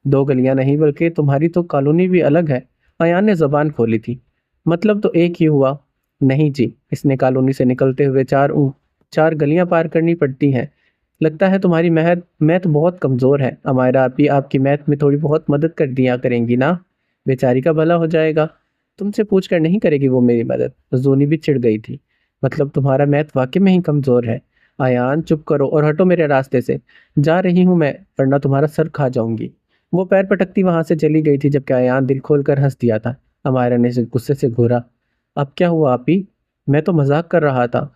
2 गलियां नहीं, बल्कि तुम्हारी तो कॉलोनी भी अलग है। अयान ने जबान खोली थी। मतलब तो एक ही हुआ। नहीं जी, इसने कॉलोनी से निकलते हुए 4 गलियां पार करनी पड़ती हैं। लगता है तुम्हारी मैथ बहुत कमज़ोर है। अमायरा आप ही आपकी मैथ में थोड़ी बहुत मदद कर दिया करेंगी ना, बेचारी का भला हो जाएगा। तुमसे पूछ कर नहीं करेगी वो मेरी मदद। जोनी भी चिढ़ गई थी। मतलब तुम्हारा मैथ वाकई में ही कमज़ोर है। आयान चुप करो और हटो मेरे रास्ते से। जा रही हूँ मैं, वरना तुम्हारा सर खा जाऊंगी। वो पैर पटकती वहां से चली गई थी, जबकि आयान दिल खोल कर हंस दिया था। अमायरा ने इसे गुस्से से घूरा। अब क्या हुआ आप ही? मैं तो मजाक कर रहा था।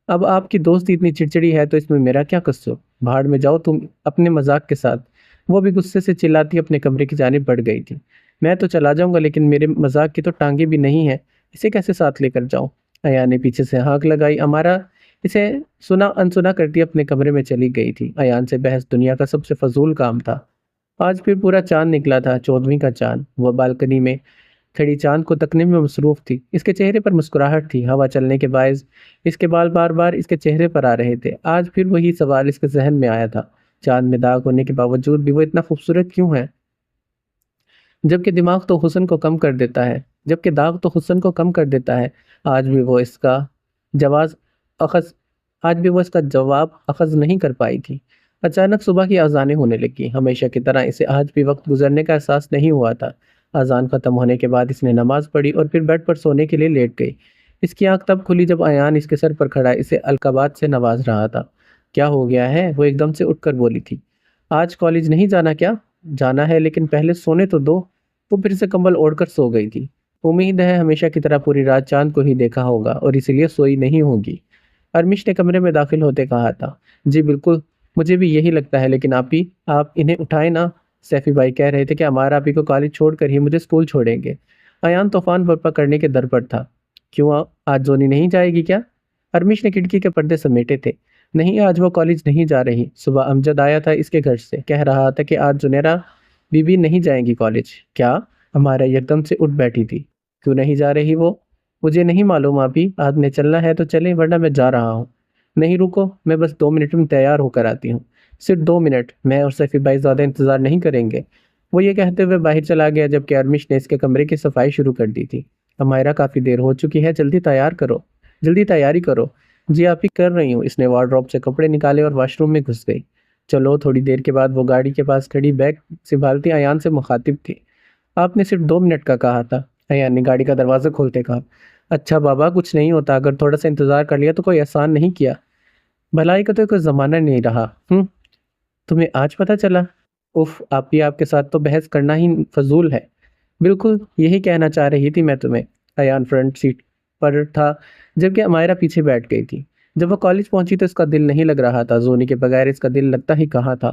अब आपकी दोस्ती इतनी चिड़चिड़ी है तो इसमें मेरा क्या कसूर? भाड़ में जाओ तुम अपने मजाक के साथ। वो भी गुस्से से चिल्लाती अपने कमरे की जानिब बढ़ गई थी। मैं तो चला जाऊंगा, लेकिन मेरे मजाक की तो टांगे भी नहीं है, इसे कैसे साथ लेकर जाऊं? अया ने पीछे से हाँक लगाई। अमारा इसे सुना अनसुना करती अपने कमरे में चली गई थी। अयान से बहस दुनिया का सबसे फजूल काम था। आज फिर पूरा चांद निकला था, 14वीं का चांद। वह बालकनी में खड़ी चांद को तकने में मसरूफ थी। इसके चेहरे पर मुस्कुराहट थी। हवा चलने के बायस इसके बाल बार बार इसके चेहरे पर आ रहे थे। आज फिर वही सवाल इसके जहन में आया था। चांद में दाग होने के बावजूद भी वो इतना खूबसूरत क्यों है? जबकि दिमाग तो हुस्न को कम कर देता है, जबकि दाग तो हुस्न को कम कर देता है। आज भी वो इसका जवाब अखज आज भी वो इसका जवाब अखज नहीं कर पाई थी। अचानक सुबह की अजानें होने लगी। हमेशा की तरह इसे आज भी वक्त गुजरने का एहसास नहीं हुआ था। अजान खत्म होने के बाद इसने नमाज पढ़ी और फिर बेड पर सोने के लिए लेट गई। इसकी आंख तब खुली जब अयान इसके सर पर खड़ा इसे अलकाबात से नवाज रहा था। क्या हो गया है? वो एकदम से उठकर बोली थी। आज कॉलेज नहीं जाना क्या? जाना है, लेकिन पहले सोने तो दो। वो फिर से कंबल ओढ़कर सो गई थी। उम्मीद है हमेशा की तरह पूरी रात चांद को ही देखा होगा और इसीलिए सोई नहीं होगी। अरमिश ने कमरे में दाखिल होते कहा था। जी बिल्कुल, मुझे भी यही लगता है, लेकिन आप इन्हें उठाए ना। सैफी भाई कह रहे थे कि हमारा आप ही को कॉलेज छोड़कर ही मुझे स्कूल छोड़ेंगे। अयान तूफान बर्पा करने के दर पर था। क्यों आज जोनी नहीं जाएगी क्या? अरमिश ने खिड़की के पर्दे समेटे थे। नहीं, आज वो कॉलेज नहीं जा रही। सुबह अमजद आया था इसके घर से, कह रहा था कि आज जुनेरा बीबी नहीं जाएंगी कॉलेज। क्या? हमारा एकदम से उठ बैठी थी। क्यों नहीं जा रही वो? मुझे नहीं मालूम अभी। आपने चलना है तो चलें, वरना मैं जा रहा हूँ। नहीं रुको, मैं बस 2 मिनट में तैयार होकर आती हूँ। सिर्फ 2 मिनट, मैं और सैफी भाई ज़्यादा इंतज़ार नहीं करेंगे। वो ये कहते हुए बाहर चला गया जबकि अरमिश ने इसके कमरे की सफाई शुरू कर दी थी। अमायरा काफ़ी देर हो चुकी है, जल्दी तैयारी करो। जी आप ही कर रही हूँ। इसने वार्डरोब से कपड़े निकाले और वॉशरूम में घुस गई। चलो। थोड़ी देर के बाद वो गाड़ी के पास खड़ी बैग संभालती अयान से मुखातिब थी। आपने सिर्फ 2 मिनट का कहा था, अयान ने गाड़ी का दरवाज़ा खोलते कहा। अच्छा बाबा, कुछ नहीं होता, अगर थोड़ा सा इंतज़ार कर लिया तो कोई एहसान नहीं किया। भलाई का तो कोई ज़माना नहीं रहा। तुम्हें आज पता चला? उफ़, आप ही आपके साथ तो बहस करना ही फ़ज़ूल है। बिल्कुल यही कहना चाह रही थी मैं तुम्हें। अयान फ्रंट सीट पर था जबकि अमायरा पीछे बैठ गई थी। जब वो कॉलेज पहुंची तो इसका दिल नहीं लग रहा था। जोनी के बगैर इसका दिल लगता ही कहाँ था।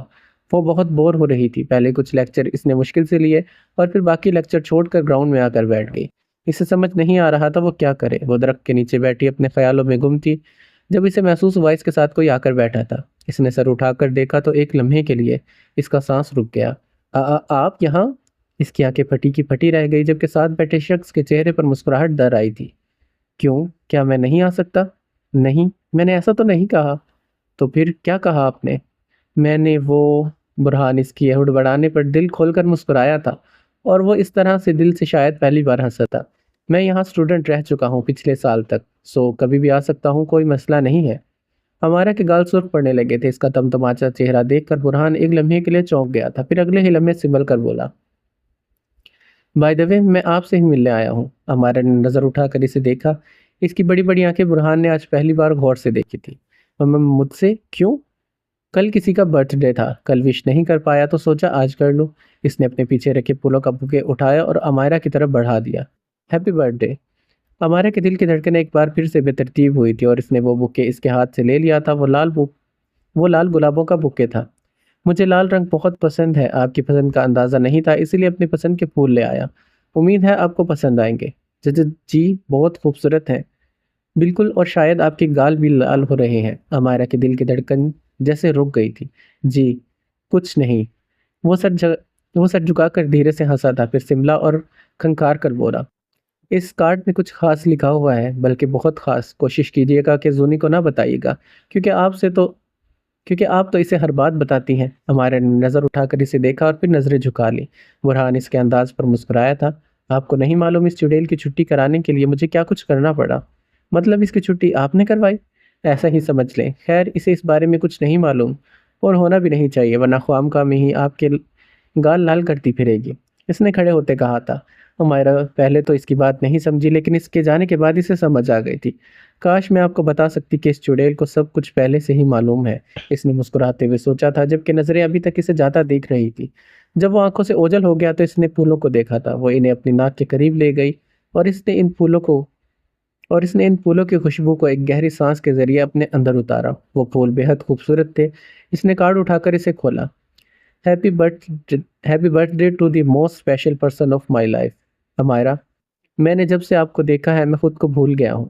वो बहुत बोर हो रही थी। पहले कुछ लेक्चर इसने मुश्किल से लिए और फिर बाकी लेक्चर छोड़कर ग्राउंड में आकर बैठ गई। इसे समझ नहीं आ रहा था वो क्या करे। वो दरख्त के नीचे बैठी अपने ख्यालों में गुम थी जब इसे महसूस हुआ इसके साथ कोई आकर बैठा था। इसने सर उठाकर देखा तो एक लम्हे के लिए इसका सांस रुक गया। आप यहाँ? इसकी आंखें फटी की फटी रह गई जबकि साथ बैठे शख्स के चेहरे पर मुस्कुराहट दर आई थी। क्यों? क्या मैं नहीं आ सकता? नहीं, मैंने ऐसा तो नहीं कहा। तो फिर क्या कहा आपने? मैंने वो बुरहान इसकी हुड़बड़ाने पर दिल खोलकर मुस्कुराया था और वो इस तरह से दिल से शायद पहली बार हंसा था। मैं यहाँ स्टूडेंट रह चुका हूँ पिछले साल तक, सो कभी भी आ सकता हूँ, कोई मसला नहीं है। हमारा के गाल सुर्ख पड़ने लगे थे। इसका तमतमाचा चेहरा देखकर बुरहान एक लम्हे के लिए चौंक गया था, फिर अगले ही लम्हे संभल कर बोला, बाय द वे मैं आपसे ही मिलने आया हूँ। हमारा ने नज़र उठाकर इसे देखा। इसकी बड़ी बड़ी आंखें बुरहान ने आज पहली बार गौर से देखी थी। और मैं मुझसे क्यों? कल किसी का बर्थडे था, कल विश नहीं कर पाया तो सोचा आज कर लूँ। इसने अपने पीछे रखे फूलों का बुके उठाया और अमायरा की तरफ बढ़ा दिया। Happy birthday. अमायरा के दिल की धड़कनें एक बार फिर से बेतरतीब हुई थी और इसने वो बुके इसके हाथ से ले लिया था। वो लाल गुलाबों का बुके था। मुझे लाल रंग बहुत पसंद है। आपकी पसंद का अंदाज़ा नहीं था, इसीलिए अपनी पसंद के फूल ले आया। उम्मीद है आपको पसंद आएंगे। जज जी बहुत खूबसूरत हैं। बिल्कुल, और शायद आपके गाल भी लाल हो रहे हैं। अमायरा के दिल की धड़कन जैसे रुक गई थी। जी कुछ नहीं। वो सर ज वो सर झुकाकर धीरे से हंसा था, फिर शिमला और खंखार कर बोला, इस कार्ड में कुछ खास लिखा हुआ है, बल्कि बहुत खास। कोशिश कीजिएगा कि जूनी को ना बताइएगा, क्योंकि आपसे तो क्योंकि आप तो इसे हर बात बताती हैं। हमारे ने नज़र उठाकर इसे देखा और फिर नज़रें झुका ली। बुरहान इसके अंदाज पर मुस्कुराया था। आपको नहीं मालूम इस चुड़ैल की छुट्टी कराने के लिए मुझे क्या कुछ करना पड़ा। मतलब इसकी छुट्टी आपने करवाई? ऐसा ही समझ लें। खैर, इसे इस बारे में कुछ नहीं मालूम और होना भी नहीं चाहिए, वरना ख्वामखा में ही आपके गाल लाल करती फिरेगी। इसने खड़े होते कहा था। हुमायरा पहले तो इसकी बात नहीं समझी, लेकिन इसके जाने के बाद इसे समझ आ गई थी। काश मैं आपको बता सकती कि इस चुड़ैल को सब कुछ पहले से ही मालूम है। इसने मुस्कुराते हुए सोचा था जबकि नजरें अभी तक इसे ज्यादा देख रही थी। जब वो आंखों से ओझल हो गया तो इसने फूलों को देखा था। वो इन्हें अपनी नाक के करीब ले गई और इसने इन फूलों की खुशबू को एक गहरी सांस के जरिए अपने अंदर उतारा। वो फूल बेहद खूबसूरत थे। इसने कार्ड उठाकर इसे खोला। Happy birthday, happy birthday to the most special person of my life. हमारा, मैंने जब से आपको देखा है मैं खुद को भूल गया हूँ।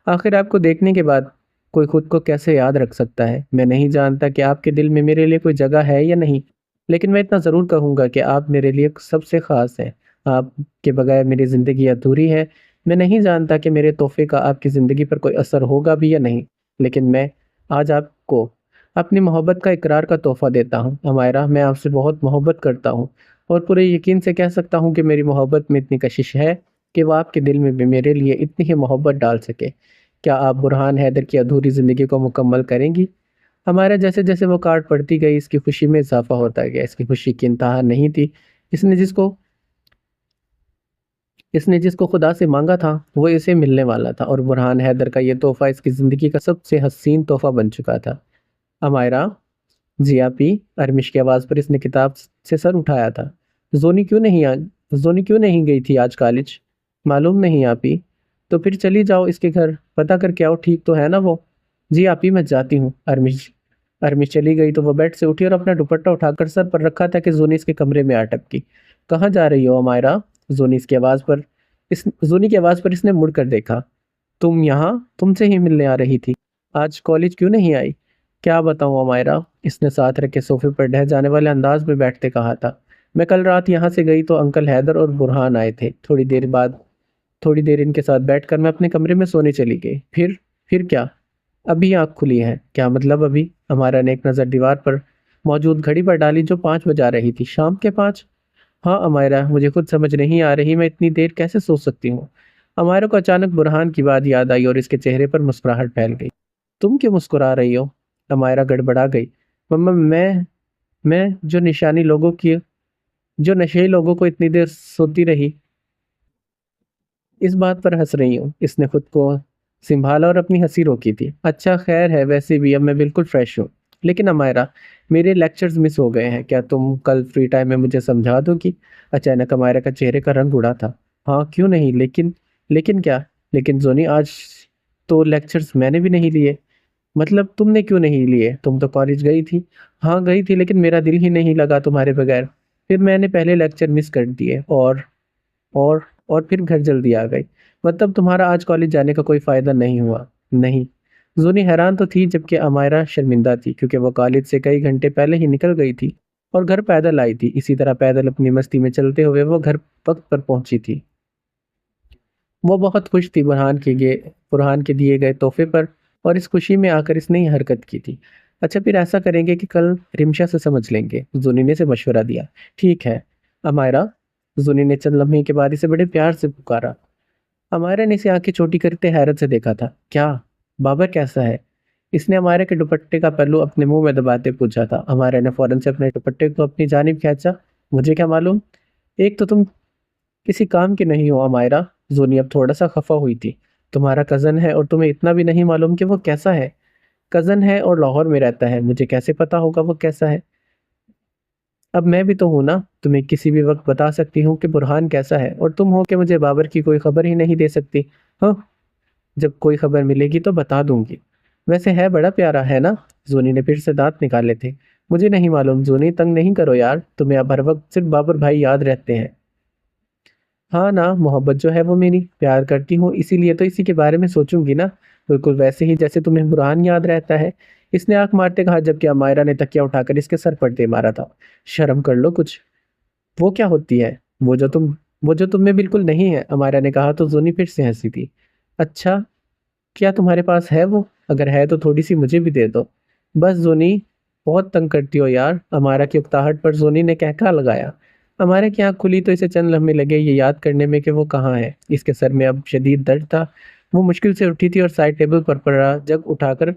आखिर आपको देखने के बाद कोई खुद को कैसे याद रख सकता है। मैं नहीं जानता कि आपके दिल में मेरे लिए कोई जगह है या नहीं, लेकिन मैं इतना ज़रूर कहूँगा कि आप मेरे लिए सबसे ख़ास हैं। आपके बगैर मेरी ज़िंदगी अधूरी है। मैं नहीं जानता कि मेरे तोहफे का आपकी ज़िंदगी पर कोई असर होगा भी या नहीं, लेकिन मैं आज आपको अपनी मोहब्बत का इकरार का तोहफ़ा देता हूँ। हमायरा, मैं आपसे बहुत मोहब्बत करता हूँ और पूरे यकीन से कह सकता हूँ कि मेरी मोहब्बत में इतनी कशिश है कि वो आपके दिल में भी मेरे लिए इतनी ही मोहब्बत डाल सके। क्या आप बुरहान हैदर की अधूरी ज़िंदगी को मुकम्मल करेंगी? हमारा जैसे जैसे वो कार्ड पढ़ती गई इसकी खुशी में इजाफा होता गया। इसकी खुशी की इंतहा नहीं थी। इसने जिसको इसने जिसको खुदा से मांगा था वो इसे मिलने वाला था, और बुरहान हैदर का ये तोहफा इसकी ज़िंदगी का सबसे हसीन तोहफा बन चुका था। अमायरा, जी आप ही? अरमिश की आवाज़ पर इसने किताब से सर उठाया था। जोनी क्यों नहीं आ जोनी क्यों नहीं गई थी आज कॉलेज? मालूम नहीं आप ही। तो फिर चली जाओ इसके घर, पता करके आओ ठीक तो है ना वो। जी आप ही, मैं जाती हूँ। अरमिश चली गई तो वह बेड से उठी और अपना दुपट्टा उठाकर सर पर रखा था कि जोनी इसके कमरे में आ टपकी। कहाँ जा रही हो अमायरा? जोनी की आवाज़ पर इसने मुड़कर देखा। तुम यहाँ? तुमसे ही मिलने आ रही थी। आज कॉलेज क्यों नहीं आई? क्या बताऊँ अमायरा? इसने साथ रखे सोफे पर ढह जाने वाले अंदाज में बैठते कहा था। मैं कल रात यहाँ से गई तो अंकल हैदर और बुरहान आए थे। थोड़ी देर इनके साथ बैठकर मैं अपने कमरे में सोने चली गई। फिर क्या? अभी आँख खुली है। क्या मतलब अभी? अमायरा ने एक नज़र दीवार पर मौजूद घड़ी पर डाली जो 5 बजा रही थी। शाम के 5? हाँ अमायरा, मुझे खुद समझ नहीं आ रही मैं इतनी देर कैसे सो सकती हूँ। अमायरा को अचानक बुरहान की बात याद आई और इसके चेहरे पर मुस्कुराहट फैल गई। तुम क्यों मुस्कुरा रही हो? अमायरा गड़बड़ा गई। मम्मा मैं जो नशेड़ी लोगों को इतनी देर सोती रही, इस बात पर हंस रही हूँ। इसने खुद को संभाला और अपनी हंसी रोकी थी। अच्छा खैर है, वैसे भी अब मैं बिल्कुल फ्रेश हूँ। लेकिन अमायरा, मेरे लेक्चर्स मिस हो गए हैं, क्या तुम कल फ्री टाइम में मुझे समझा दोगी? अचानक अमायरा का चेहरे का रंग उड़ा था। हाँ क्यों नहीं, लेकिन लेकिन क्या? लेकिन जोनी, आज तो लेक्चर्स मैंने भी नहीं लिए। मतलब तुमने क्यों नहीं लिए? तुम तो कॉलेज गई थी। हाँ गई थी, लेकिन मेरा दिल ही नहीं लगा तुम्हारे बगैर। फिर मैंने पहले लेक्चर मिस कर दिए और और फिर घर जल्दी आ गई। मतलब तुम्हारा आज कॉलेज जाने का कोई फायदा नहीं हुआ? नहीं। जूनी हैरान तो थी, जबकि अमायरा शर्मिंदा थी, क्योंकि वो कॉलेज से कई घंटे पहले ही निकल गई थी और घर पैदल आई थी। इसी तरह पैदल अपनी मस्ती में चलते हुए वो घर वक्त पर पहुंची थी। वो बहुत खुश थी बुरहान के दिए गए तोहफे पर, और इस खुशी में आकर इसने ये हरकत की थी। अच्छा फिर ऐसा करेंगे कि कल रिमशा से समझ लेंगे, जुनी ने से मशवरा दिया। ठीक है अमायरा, जुनी ने चंद लम्हे के बाद इसे बड़े प्यार से पुकारा। अमायरा ने इसे आंखें छोटी करते हैरत से देखा था। क्या? बाबर कैसा है? इसने अमायरा के दुपट्टे का पल्लू अपने मुंह में दबाते पूछा था। अमायरा ने फौरन से अपने दुपट्टे को अपनी जानिब खींचा। मुझे क्या मालूम? एक तो तुम किसी काम की नहीं हो अमायरा। जोनी अब थोड़ा सा खफा हुई थी। तुम्हारा कजन है और तुम्हें इतना भी नहीं मालूम कि वो कैसा है? कजन है और लाहौर में रहता है, मुझे कैसे पता होगा वो कैसा है? अब मैं भी तो हूं ना, तुम्हें किसी भी वक्त बता सकती हूँ कि बुरहान कैसा है, और तुम हो कि मुझे बाबर की कोई खबर ही नहीं दे सकती। हाँ, जब कोई खबर मिलेगी तो बता दूंगी। वैसे है बड़ा प्यारा है ना? जोनी ने फिर से दांत निकाले थे। मुझे नहीं मालूम जोनी, तंग नहीं करो यार, तुम्हें अब हर वक्त सिर्फ बाबर भाई याद रहते हैं। हाँ ना, मोहब्बत जो है वो मेरी, प्यार करती हूँ इसीलिए तो इसी के बारे में सोचूंगी ना। बिल्कुल वैसे ही जैसे तुम्हें बुरहान याद रहता है। इसने आंख मारते कहा, जबकि अमायरा ने तकिया उठाकर इसके सर पर दे मारा था। शर्म कर लो कुछ। वो क्या होती है? वो जो तुम में बिल्कुल नहीं है, अमायरा ने कहा तो जोनी फिर से हंसी थी। अच्छा, क्या तुम्हारे पास है वो? अगर है तो थोड़ी सी मुझे भी दे दो। बस जोनी, बहुत तंग करती हो यार। अमारा की उकताहट पर जोनी ने कहका लगाया। अमारा की आंख खुली तो इसे चंद लम्हे लगे ये याद करने में कि वो कहाँ है। इसके सर में अब शदीद दर्द था। वो मुश्किल से उठी थी और साइड टेबल पर पड़ा जग उठाकर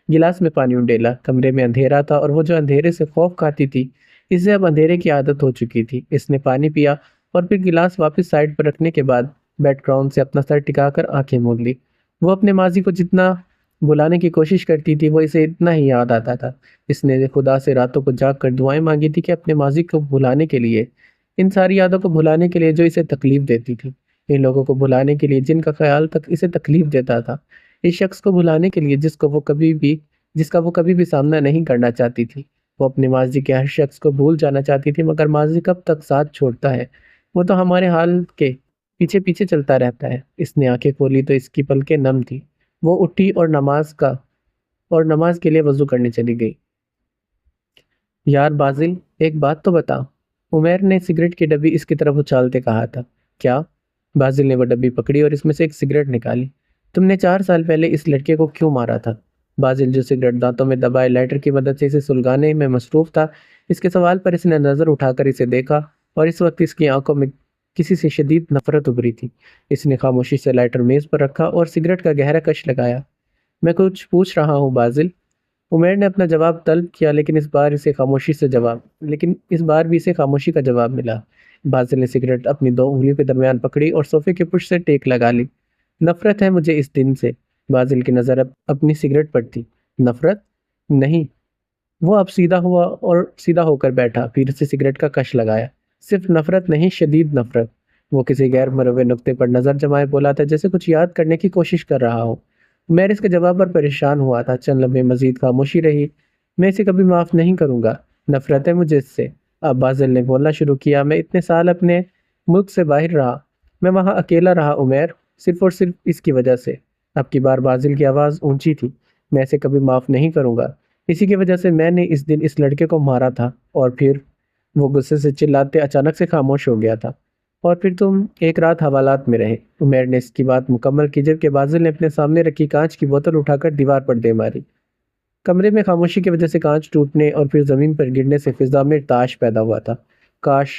गिलास में पानी उंडेला। कमरे में अंधेरा था और वो जो अंधेरे से खौफ खाती थी, इसे अब अंधेरे की आदत हो चुकी थी। इसने पानी पिया और फिर गिलास वापस साइड पर रखने के बाद बैकग्राउंड से अपना सर टिकाकर आंखें मूंद ली। वो अपने माजी को जितना भुलाने की कोशिश करती थी, वो इसे इतना ही याद आता था। इसने खुदा से रातों को जाग कर दुआएं मांगी थी कि अपने माजी को भुलाने के लिए, इन सारी यादों को भुलाने के लिए जो इसे तकलीफ देती थी, इन लोगों को भुलाने के लिए जिनका ख्याल तक इसे तकलीफ देता था, इस शख्स को भुलाने के लिए जिसका वो कभी भी सामना नहीं करना चाहती थी। वो अपने माजी के हर शख्स को भूल जाना चाहती थी, मगर माजी कब तक साथ छोड़ता है? वो तो हमारे हाल के पीछे पीछे चलता रहता है। इसने आंखें खोली तो इसकी पलकें नम थी। वो उठी और नमाज के लिए वजू करने चली गई। यार बाजिल, एक बात तो बता। उमर ने सिगरेट की डब्बी इसकी तरफ उछालते कहा था। क्या? बाजिल ने वो डब्बी पकड़ी और इसमें से एक सिगरेट निकाली। तुमने 4 साल पहले इस लड़के को क्यों मारा था? बाजिल, जो सिगरेट दांतों में दबाए लाइटर की मदद से इसे सुलगाने में मसरूफ था, इसके सवाल पर इसने नजर उठाकर इसे देखा, और इस वक्त इसकी आंखों में किसी से शदीद नफरत उभरी थी। इसने खामोशी से लाइटर मेज पर रखा और सिगरेट का गहरा कश लगाया। मैं कुछ पूछ रहा हूँ बाजिल। उमर ने अपना जवाब तलब किया, लेकिन इस बार भी इसे खामोशी का जवाब मिला। बाजिल ने सिगरेट अपनी 2 उंगलियों के दरमियान पकड़ी और सोफे के पुश से टेक लगा ली। नफरत है मुझे इस दिन से। बाजिल की नज़र अब अपनी सिगरेट पर थी। नफरत? नहीं। वो अब सीधा होकर बैठा, फिर से सिगरेट का कश लगाया। सिर्फ नफरत नहीं, शदीद नफरत। वो किसी गैर मरवे नुक्ते पर नजर जमाए बोला था, जैसे कुछ याद करने की कोशिश कर रहा हो। मैं इसके जवाब पर परेशान हुआ था। चंद लम्हे मजीद खामोशी रही। मैं इसे कभी माफ नहीं करूंगा। नफरत है मुझे इससे। अब बाजिल ने बोलना शुरू किया। मैं इतने साल अपने मुल्क से बाहर रहा। मैं वहां अकेला रहा उमर, सिर्फ और सिर्फ इसकी वजह से। अब की बार बाजिल की आवाज़ ऊंची थी। मैं इसे कभी माफ नहीं करूंगा। इसी की वजह से मैंने इस दिन इस लड़के को मारा था। और फिर वो गुस्से से चिल्लाते अचानक से खामोश हो गया था। और फिर तुम एक रात हवालात में रहे। उमेर ने इसकी बात मुकम्मल की जबकि बाजिल ने अपने सामने रखी कांच की बोतल उठाकर दीवार पर दे मारी। कमरे में खामोशी की वजह से कांच टूटने और फिर जमीन पर गिरने से फिजा में ताश पैदा हुआ था। काश,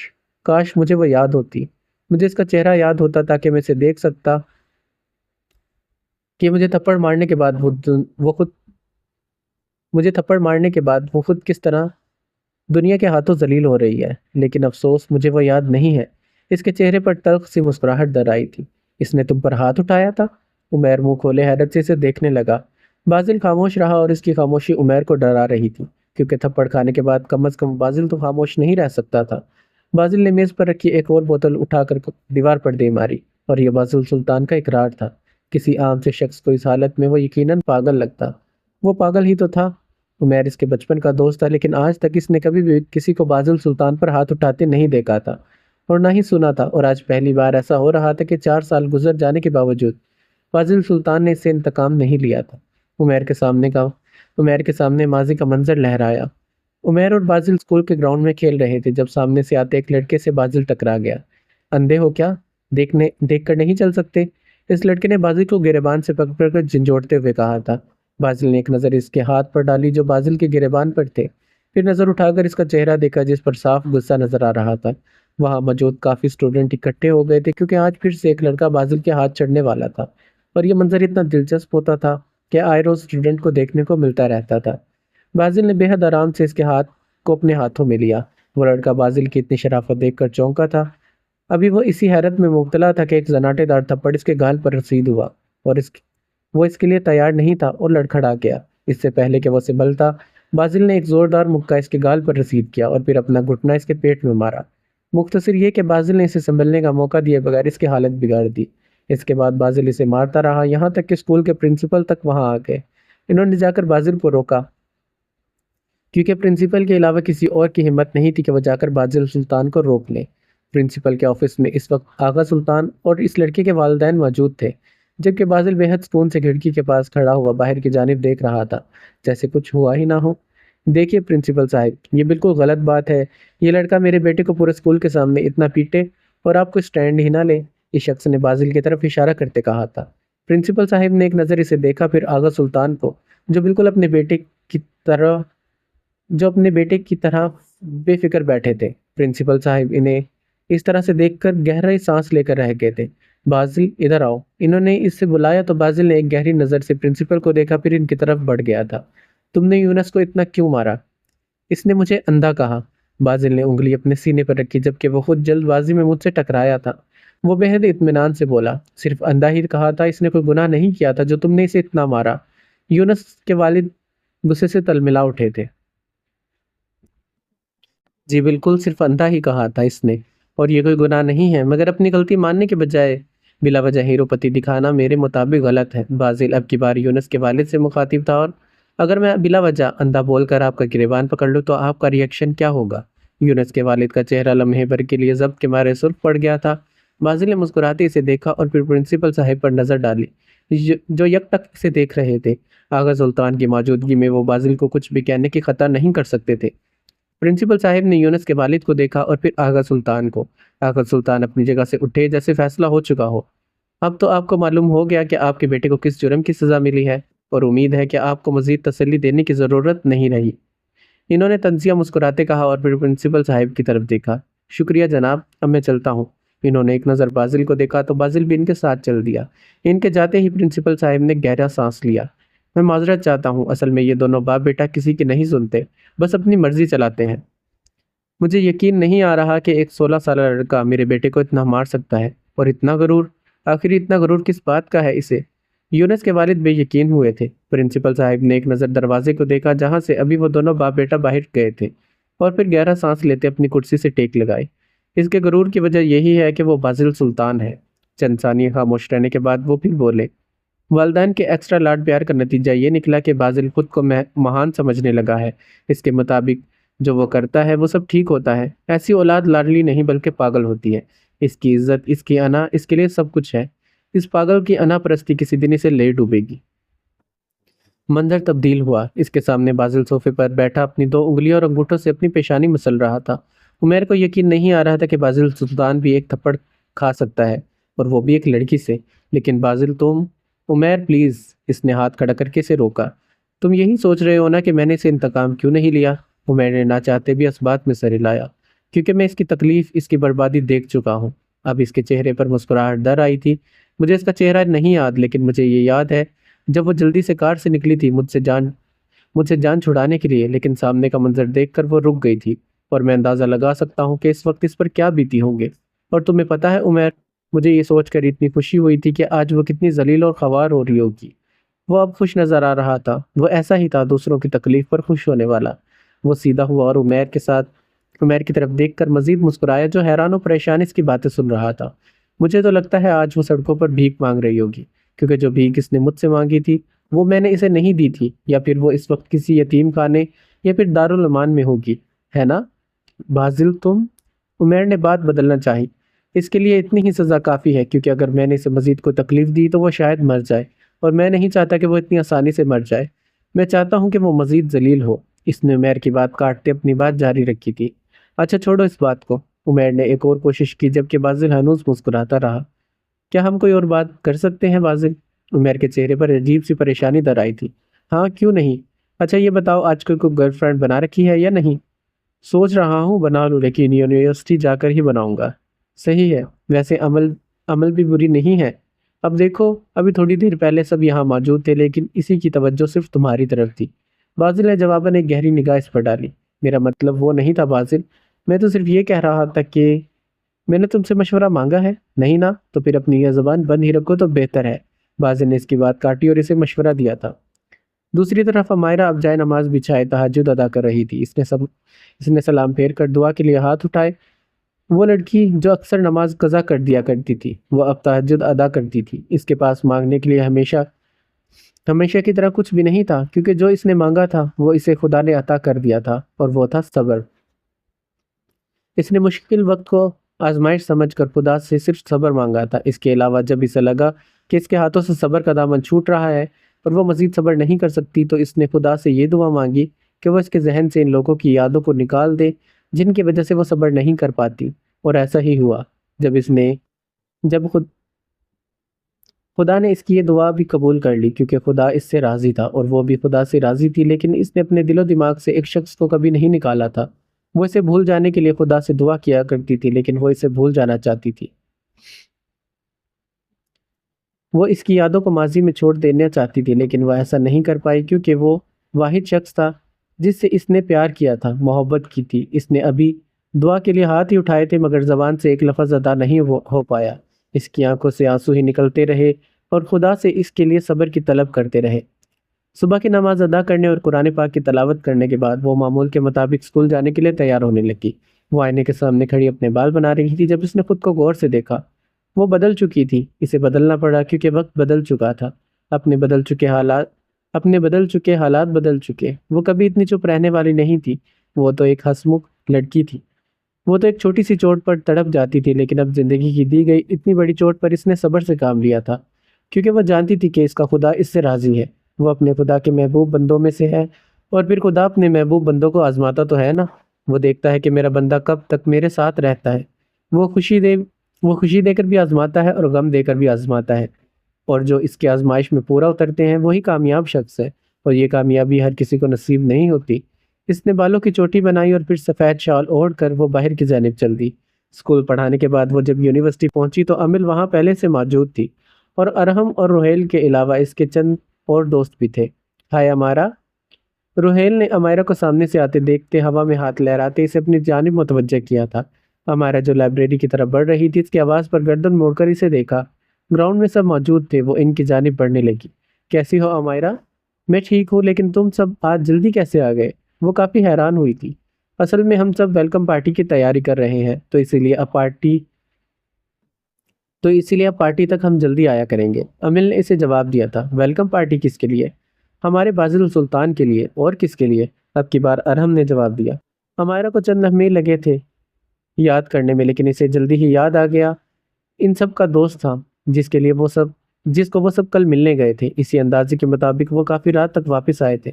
काश मुझे वो याद होती। मुझे इसका चेहरा याद होता ताकि मैं इसे देख सकता कि वो खुद मुझे थप्पड़ मारने के बाद वो खुद किस तरह दुनिया के हाथों जलील हो रही है। लेकिन अफसोस मुझे वो याद नहीं है। इसके चेहरे पर तल्ख सी मुस्कुराहट दर आई थी। इसने तुम पर हाथ उठाया था? उमैर मुंह खोले हैरत से इसे देखने लगा। बाजिल खामोश रहा और इसकी खामोशी उमैर को डरा रही थी, क्योंकि थप्पड़ खाने के बाद कम अज कम बाजिल तो खामोश नहीं रह सकता था। बाजिल ने मेज पर रखी एक और बोतल उठाकर दीवार पर दे मारी। और यह बाजिल सुल्तान का इकरार था। किसी आम से शख्स को इस हालत में वो यकीनन पागल लगता। वो पागल ही तो था। उमैर इसके बचपन का दोस्त था, लेकिन आज तक इसने कभी भी किसी को बाजुल सुल्तान पर हाथ उठाते नहीं देखा था और ना ही सुना था। और आज पहली बार ऐसा हो रहा था कि 4 साल गुजर जाने के बावजूद बाजुल सुल्तान ने इससे इंतकाम नहीं लिया था। उमैर के सामने का उमैर के सामने माजी का मंजर लहराया। उमैर और बाजिल स्कूल के ग्राउंड में खेल रहे थे जब सामने से आते एक लड़के से बाजिल टकरा गया। अंधे हो क्या? देख कर नहीं चल सकते? इस लड़के ने बाजिल को गिरेबान से पकड़ कर झंझोड़ते हुए कहा था। बाजिल ने एक नज़र इसके हाथ पर डाली जो बाजिल के गिरेबान पर थे। फिर नज़र उठाकर इसका चेहरा देखा जिस पर साफ गुस्सा नजर आ रहा था। वहां मौजूद काफ़ी स्टूडेंट इकट्ठे हो गए थे क्योंकि आज फिर से एक लड़का बाजिल के हाथ चढ़ने वाला था। और यह मंजर इतना दिलचस्प होता था कि आए रोज स्टूडेंट को देखने को मिलता रहता था। बाजिल ने बेहद आराम से इसके हाथ को अपने हाथों में लिया। वो लड़का बाजिल की इतनी शराफत देखकर चौंका था। अभी वो इसी हैरत में मुब्तला था कि एक जनाटेदार थप्पड़ इसके गाल पर रसीद हुआ और वो इसके लिए तैयार नहीं था और लड़खड़ा गया। इससे पहले कि वो संभलता, बाजिल ने एक जोरदार मुक्का इसके गाल पर रसीद किया और फिर अपना घुटना इसके पेट में मारा। मुख्तसर ये कि बाजिल ने इसे संभलने का मौका दिए बगैर इसकी हालत बिगाड़ दी। इसके बाद बाजिल इसे मारता रहा, यहाँ तक कि स्कूल के प्रिंसिपल तक वहां आ गए। इन्होंने जाकर बाजिल को रोका, क्योंकि प्रिंसिपल के अलावा किसी और की हिम्मत नहीं थी कि वह जाकर बाजिल सुल्तान को रोक ले। प्रिंसिपल के ऑफिस में इस वक्त आगा सुल्तान और इस लड़के के वालिदैन मौजूद थे, जबकि बाजिल बेहद सुकून से खिड़की के पास खड़ा हुआ बाहर की जानिब देख रहा था, जैसे कुछ हुआ ही ना हो। देखिए प्रिंसिपल साहब, ये बिल्कुल गलत बात है। ये लड़का मेरे बेटे को पूरे स्कूल के सामने इतना पीटे और आपको स्टैंड ही ना ले, इस शख्स ने बाजिल की तरफ इशारा करते कहा था। प्रिंसिपल साहब ने एक नज़र इसे देखा, फिर आगा सुल्तान को, जो बिल्कुल तरह जो अपने बेटे की तरह बेफिक्र बैठे थे। प्रिंसिपल साहब इन्हें इस तरह से देखकर गहराई सांस लेकर रह गए थे। बाजिल इधर आओ, इन्होंने इससे बुलाया तो बाजिल ने एक गहरी नज़र से प्रिंसिपल को देखा, फिर इनकी तरफ बढ़ गया था। तुमने यूनस को इतना क्यों मारा? इसने मुझे अंधा कहा। बाजिल ने उंगली अपने सीने पर रखी, जबकि वो खुद जल्दबाजी में मुझसे टकराया था। वो बेहद इत्मीनान से बोला, सिर्फ अंधा ही कहा था, इसने कोई गुनाह नहीं किया था जो तुमने इसे इतना मारा। यूनस के वालिद गुस्से से तलमिला उठे थे। जी बिल्कुल, सिर्फ अंधा ही कहा था इसने, और ये कोई गुनाह नहीं है, मगर अपनी गलती मानने के बजाय बिला वजह हीरोपति दिखाना मेरे मुताबिक गलत है। बाजिल अब की बार यूनस के वालिद से मुखातिब था, और अगर मैं बिला वजह अंधा बोलकर आपका गिरेबान पकड़ लूँ तो आपका रिएक्शन क्या होगा? यूनस के वालिद का चेहरा लम्हे भर के लिए जब्त के मारे सुर्ख पड़ गया था। बाजिल ने मुस्कुराते इसे देखा और फिर प्रिंसिपल साहब पर नजर डाली, जो यकटक इसे देख रहे थे। आगा सुल्तान की मौजूदगी में वो बाजिल को कुछ भी कहने की खता नहीं कर सकते थे। प्रिंसिपल साहब ने यूनुस के वालिद को देखा और फिर आगा सुल्तान को। आगा सुल्तान अपनी जगह से उठे जैसे फैसला हो चुका हो। अब तो आपको मालूम हो गया कि आपके बेटे को किस जुर्म की सज़ा मिली है, और उम्मीद है कि आपको मज़ीद तसल्ली देने की ज़रूरत नहीं रही। इन्होंने तंजिया मुस्कुराते कहा और फिर प्रिंसिपल साहब की तरफ देखा। शुक्रिया जनाब, अब मैं चलता हूँ। इन्होंने एक नज़र बाजिल को देखा तो बाजिल भी इनके साथ चल दिया। इनके जाते ही प्रिंसिपल साहब ने गहरा सांस लिया। मैं माजरत चाहता हूँ, असल में ये दोनों बाप बेटा किसी की नहीं सुनते, बस अपनी मर्जी चलाते हैं। मुझे यकीन नहीं आ रहा कि एक 16 साल लड़का मेरे बेटे को इतना मार सकता है, और इतना गरूर। आखिर इतना गरूर किस बात का है इसे? यूनस के वालिद बेयकीन हुए थे। प्रिंसिपल साहब ने एक नज़र दरवाजे को देखा जहां से अभी वो दोनों बाप बेटा बाहर गए थे, और फिर गहरा सांस लेते अपनी कुर्सी से टेक लगाई। इसके गरूर की वजह यही है कि वो बाजिल सुल्तान है। चंद सानिया खामोश रहने के बाद वो फिर बोले, वालदैन के एक्स्ट्रा लाड प्यार का नतीजा ये निकला कि बाजिल खुद को महान समझने लगा है। इसके मुताबिक जो वो करता है वो सब ठीक होता है। ऐसी औलाद लाडली नहीं बल्कि पागल होती है। इसकी इज्जत, इसकी अना, इसके लिए सब कुछ है। इस पागल की अना परस्ती किसी दिन इसे ले डूबेगी। मंजर तब्दील हुआ। इसके सामने बाजिल सोफे पर बैठा अपनी 2 उंगलियों और अंगूठों से अपनी पेशानी मसल रहा था। उमैर को यकीन नहीं आ रहा था कि बाजिल सुल्तान भी एक थप्पड़ खा सकता है, और वो भी एक लड़की से। लेकिन बाजिल तुम। उमैर प्लीज़। इसने हाथ खड़ा करके इसे रोका। तुम यही सोच रहे हो ना कि मैंने इसे इंतकाम क्यों नहीं लिया? उमैर ने ना चाहते भी इस बात में सर हिलाया। क्योंकि मैं इसकी तकलीफ, इसकी बर्बादी देख चुका हूँ। अब इसके चेहरे पर मुस्कुराहट डर आई थी। मुझे इसका चेहरा नहीं याद, लेकिन मुझे ये याद है जब वो जल्दी से कार से निकली थी मुझसे जान छुड़ाने के लिए, लेकिन सामने का मंजर देखकर वो रुक गई थी। और मैं अंदाज़ा लगा सकता हूँ कि इस वक्त इस पर क्या बीती होंगे। और तुम्हें पता है उमर, मुझे ये सोचकर इतनी खुशी हुई थी कि आज वो कितनी जलील और ख्वार हो रही होगी। वो अब खुश नज़र आ रहा था। वो ऐसा ही था, दूसरों की तकलीफ पर खुश होने वाला। वो सीधा हुआ और उमैर की तरफ देखकर मजीद मुस्कुराया, जो हैरान और परेशान इसकी बातें सुन रहा था। मुझे तो लगता है आज वो सड़कों पर भीख मांग रही होगी, क्योंकि जो भीख इसने मुझसे मांगी थी वो मैंने इसे नहीं दी थी, या फिर वो इस वक्त किसी यतीम खाने या फिर दारुल अमान में होगी। है ना बाजिल तुम? उमैर ने बात बदलना चाही। इसके लिए इतनी ही सज़ा काफ़ी है, क्योंकि अगर मैंने इसे मजीद को तकलीफ़ दी तो वो शायद मर जाए, और मैं नहीं चाहता कि वो इतनी आसानी से मर जाए। मैं चाहता हूँ कि वो मजीद जलील हो। इसने उमैर की बात काटते अपनी बात जारी रखी थी। अच्छा छोड़ो इस बात को। उमैर ने एक और कोशिश की, जबकि बाजिल हनूज मुस्कुराता रहा। क्या हम कोई और बात कर सकते हैं बाजिल? उमैर के चेहरे पर अजीब सी परेशानी दर आई थी। हाँ, क्यों नहीं। अच्छा ये बताओ, आज कोई गर्लफ्रेंड बना रखी है या नहीं? सोच रहा हूँ बना लूँ, लेकिन यूनिवर्सिटी जाकर ही बनाऊंगा। सही है। वैसे अमल अमल भी बुरी नहीं है। अब देखो, अभी थोड़ी देर पहले सब यहाँ मौजूद थे, लेकिन इसी की तवज्जो सिर्फ तुम्हारी तरफ थी। बाजिल ने जवाबन एक गहरी निगाह इस पर डाली। मेरा मतलब वो नहीं था बाजिल। मैं तो सिर्फ ये कह रहा था कि मैंने तुमसे मशवरा मांगा है, नहीं ना? तो फिर अपनी यह ज़बान बंद ही रखो तो बेहतर है। बाजिल ने इसकी बात काटी और इसे मशवरा दिया था। दूसरी तरफ अमायरा अब जाए नमाज बिछाए तहज्जुद अदा कर रही थी। इसने सलाम फेर कर दुआ के लिए हाथ उठाए। वो लड़की जो अक्सर नमाज कज़ा कर दिया करती थी, वो अब तहज्जुद अदा करती थी। इसके पास मांगने के लिए हमेशा हमेशा की तरह कुछ भी नहीं था, क्योंकि जो इसने मांगा था वो इसे खुदा ने अता कर दिया था, और वो था सब्र। इसने मुश्किल वक्त को आजमाइश समझकर खुदा से सिर्फ सब्र मांगा था। इसके अलावा जब इसे लगा कि इसके हाथों से सब्र का दामन छूट रहा है और वो मज़ीद सब्र नहीं कर सकती, तो इसने खुदा से ये दुआ मांगी कि वह इसके जहन से इन लोगों की यादों को निकाल दे जिनकी वजह से वो सब्र नहीं कर पाती। और ऐसा ही हुआ। जब इसने जब खुद खुदा ने इसकी ये दुआ भी कबूल कर ली, क्योंकि खुदा इससे राज़ी था और वो भी खुदा से राज़ी थी। लेकिन इसने अपने दिलो दिमाग से एक शख्स को कभी नहीं निकाला था। वो इसे भूल जाने के लिए खुदा से दुआ किया करती थी, लेकिन वो इसे भूल जाना चाहती थी। वो इसकी यादों को माजी में छोड़ देना चाहती थी, लेकिन वह ऐसा नहीं कर पाई, क्योंकि वो वाहिद शख्स था जिससे इसने प्यार किया था, मोहब्बत की थी। इसने अभी दुआ के लिए हाथ ही उठाए थे, मगर ज़बान से एक लफ्ज़ अदा नहीं हो पाया। इसकी आंखों से आंसू ही निकलते रहे और खुदा से इसके लिए सब्र की तलब करते रहे। सुबह की नमाज अदा करने और कुरान पाक की तलावत करने के बाद वो मामूल के मुताबिक स्कूल जाने के लिए तैयार होने लगी। वो आईने के सामने खड़ी अपने बाल बना रही थी, जब उसने खुद को गौर से देखा। वो बदल चुकी थी। इसे बदलना पड़ा, क्योंकि वक्त बदल चुका था। अपने बदल चुके हालात अपने बदल चुके हालात बदल चुके। वो कभी इतनी चुप रहने वाली नहीं थी। वो तो एक हंसमुख लड़की थी। वो तो एक छोटी सी चोट पर तड़प जाती थी, लेकिन अब जिंदगी की दी गई इतनी बड़ी चोट पर इसने सब्र से काम लिया था, क्योंकि वह जानती थी कि इसका खुदा इससे राज़ी है। वो अपने खुदा के महबूब बंदों में से है, और फिर खुदा अपने महबूब बंदों को आजमाता तो है ना। वो देखता है कि मेरा बंदा कब तक मेरे साथ रहता है। वो खुशी दे वो खुशी देकर भी आजमाता है और गम देकर भी आजमाता है, और जो इसकी आजमाइश में पूरा उतरते हैं वही कामयाब शख्स है। और ये कामयाबी हर किसी को नसीब नहीं होती। इसने बालों की चोटी बनाई और फिर सफ़ेद शाल ओढ़ कर वो बाहर की जानिब चल दी। स्कूल पढ़ाने के बाद वो जब यूनिवर्सिटी पहुंची तो अमिल वहाँ पहले से मौजूद थी, और अरहम और रोहेल के अलावा इसके चंद और दोस्त भी थे। हाय अमारा। रोहेल ने अमायरा को सामने से आते देखते हवा में हाथ लहराते इसे अपनी जानिब मुतवज्जह किया था। अमायरा जो लाइब्रेरी की तरफ बढ़ रही थी, इसकी आवाज़ पर गर्दन मोड़कर इसे देखा। ग्राउंड में सब मौजूद थे। वो इनकी जानिब बढ़ने लगी। कैसी हो अमायरा? मैं ठीक हूँ, लेकिन तुम सब आज जल्दी कैसे आ गए? वो काफ़ी हैरान हुई थी। असल में हम सब वेलकम पार्टी की तैयारी कर रहे हैं, तो इसीलिए अब पार्टी तक हम जल्दी आया करेंगे। अमिल ने इसे जवाब दिया था। वेलकम पार्टी किसके लिए? हमारे बाजिल सुल्तान के लिए। और किसके लिए? अब की बार अरहम ने जवाब दिया। हमारा को चंद लम्हे लगे थे याद करने में, लेकिन इसे जल्दी ही याद आ गया। इन सब का दोस्त था जिसको वो सब कल मिलने गए थे। इसी अंदाजे के मुताबिक वो काफ़ी रात तक वापस आए थे।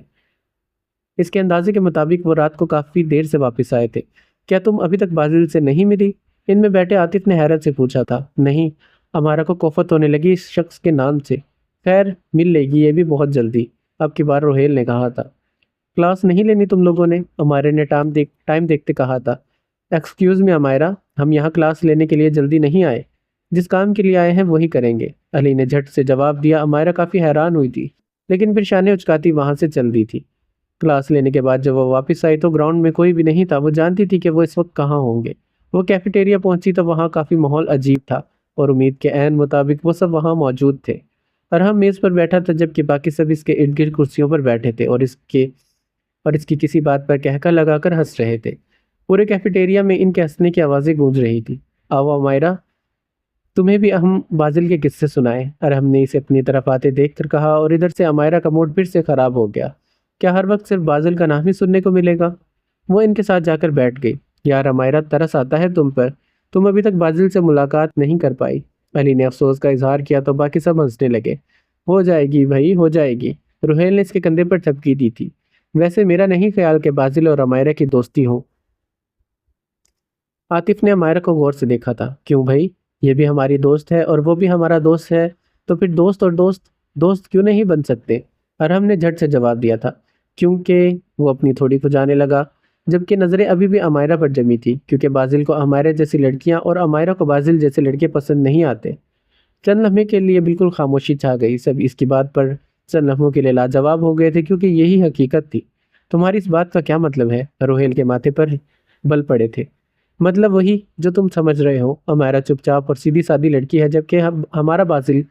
इसके अंदाजे के मुताबिक वो रात को काफ़ी देर से वापस आए थे। क्या तुम अभी तक बाजिल से नहीं मिली? इनमें बैठे आतिफ ने हैरत से पूछा था। नहीं, अमायरा को कोफत होने लगी इस शख्स के नाम से। खैर, मिल लेगी ये भी बहुत जल्दी, अब की बार रोहेल ने कहा था। क्लास नहीं लेनी तुम लोगों ने? अमायरा ने टाइम देखते कहा था। एक्सक्यूज मी अमायरा, हम यहाँ क्लास लेने के लिए जल्दी नहीं आए। जिस काम के लिए आए हैं वही करेंगे, अली ने झट से जवाब दिया। अमायरा काफ़ी हैरान हुई थी, लेकिन फिर शाने उचकाती वहाँ से चल दी थी। क्लास लेने के बाद जब वो वापस आई तो ग्राउंड में कोई भी नहीं था। वो जानती थी कि वो इस वक्त कहाँ होंगे। वो कैफेटेरिया पहुंची तो वहाँ काफ़ी माहौल अजीब था, और उम्मीद के ऐन मुताबिक वो सब वहाँ मौजूद थे। अरहम मेज़ पर बैठा था, जबकि बाकी सब इसके इर्द गिर्द कुर्सियों पर बैठे थे और इसकी किसी बात पर कहका लगाकर हंस रहे थे। पूरे कैफेटेरिया में इनके हंसने की आवाज़ें गूंज रही थी। आओ अमायरा, तुम्हें भी हम बाजिल के किस्से सुनाए, अरहम ने इसे अपनी तरफ आते देखकर कहा। और इधर से अमायरा का मूड फिर से खराब हो गया। क्या हर वक्त सिर्फ बाजिल का नाम ही सुनने को मिलेगा? वो इनके साथ जाकर बैठ गई। यार अमायरा, तरस आता है तुम पर, तुम अभी तक बाजिल से मुलाकात नहीं कर पाई। अली ने अफसोस का इजहार किया तो बाकी सब हंसने लगे। हो जाएगी भाई, हो जाएगी। रुहेल ने इसके कंधे पर थपकी दी थी। वैसे मेरा नहीं ख्याल कि बाजिल और अमायरा की दोस्ती हो। आतिफ ने अमायरा को गौर से देखा था। क्यों भाई, ये भी हमारी दोस्त है और वो भी हमारा दोस्त है, तो फिर दोस्त और दोस्त दोस्त क्यों नहीं बन सकते? अरहम ने झट से जवाब दिया था। क्योंकि वो अपनी थोड़ी को जाने लगा, जबकि नज़रें अभी भी अमायरा पर जमी थी, क्योंकि बाजिल को अमायरा जैसी लड़कियां और अमायरा को बाजिल जैसे लड़के पसंद नहीं आते। चंद लम्हे के लिए बिल्कुल खामोशी छा गई। सब इसकी बात पर चंद लम्हों के लिए लाजवाब हो गए थे, क्योंकि यही हकीकत थी। तुम्हारी इस बात का क्या मतलब है? रोहेल के माथे पर बल पड़े थे। मतलब वही जो तुम समझ रहे हो। हमारा चुपचाप और सीधी सादी लड़की है, जबकि हम हमारा बाजिल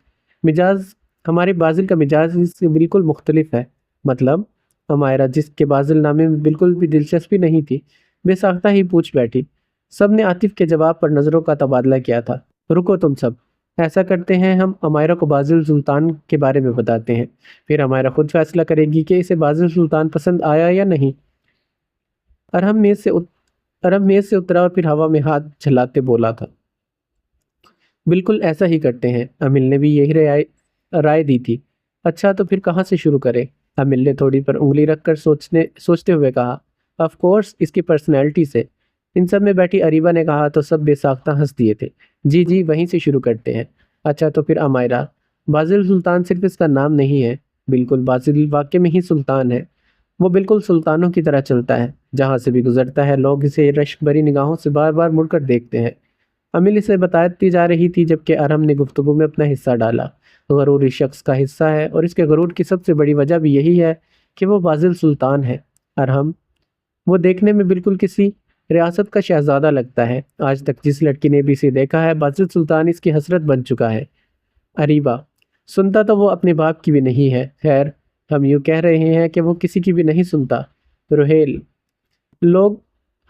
मिजाज हमारे बाजिल का मिजाज इससे बिल्कुल मुख्तलिफ है। मतलब हमारा जिसके बाजिल नामे में बिल्कुल भी दिलचस्पी नहीं थी, बेसाख्ता ही पूछ बैठी। सब ने आतिफ के जवाब पर नज़रों का तबादला किया था। रुको तुम सब, ऐसा करते हैं, हम अमायरा को बाजिल सुल्तान के बारे में बताते हैं, फिर अमायरा खुद फैसला करेगी कि इसे बाजिल सुल्तान पसंद आया या नहीं। अरहम मेज से उत, अरहम मेज से उतरा और फिर हवा में हाथ झलाते बोला था। बिल्कुल ऐसा ही करते हैं, अमिल ने भी यही राय दी थी। अच्छा, तो फिर कहाँ से शुरू करें? अमिल ने थोड़ी पर उंगली रखकर सोचते हुए कहा। ऑफ कोर्स, इसकी पर्सनैलिटी से। इन सब में बैठी अरीबा ने कहा तो सब बेसाख्ता हंस दिए थे। जी जी, वहीं से शुरू करते हैं। अच्छा, तो फिर अमायरा, बाजिल सुल्तान सिर्फ इसका नाम नहीं है, बिल्कुल बाजिल वाकई में ही सुल्तान है। वो बिल्कुल सुल्तानों की तरह चलता है, जहाँ से भी गुजरता है लोग इसे रश्क भरी निगाहों से बार बार मुड़कर देखते हैं। अमिल इसे बताती जा रही थी, जबकि अरहम ने गुफ्तगू में अपना हिस्सा डाला। गरूर इस शख्स का हिस्सा है, और इसके गरूर की सबसे बड़ी वजह भी यही है कि वो बाजिल सुल्तान है। अरहम, वो देखने में बिल्कुल किसी रियासत का शहजादा लगता है। आज तक जिस लड़की ने भी इसे देखा है, बाजिल सुल्तान इसकी हसरत बन चुका है। अरीबा, सुनता तो वो अपने बाप की भी नहीं है। खैर, हम यूँ कह रहे हैं कि वो किसी की भी नहीं सुनता। रोहेल, लोग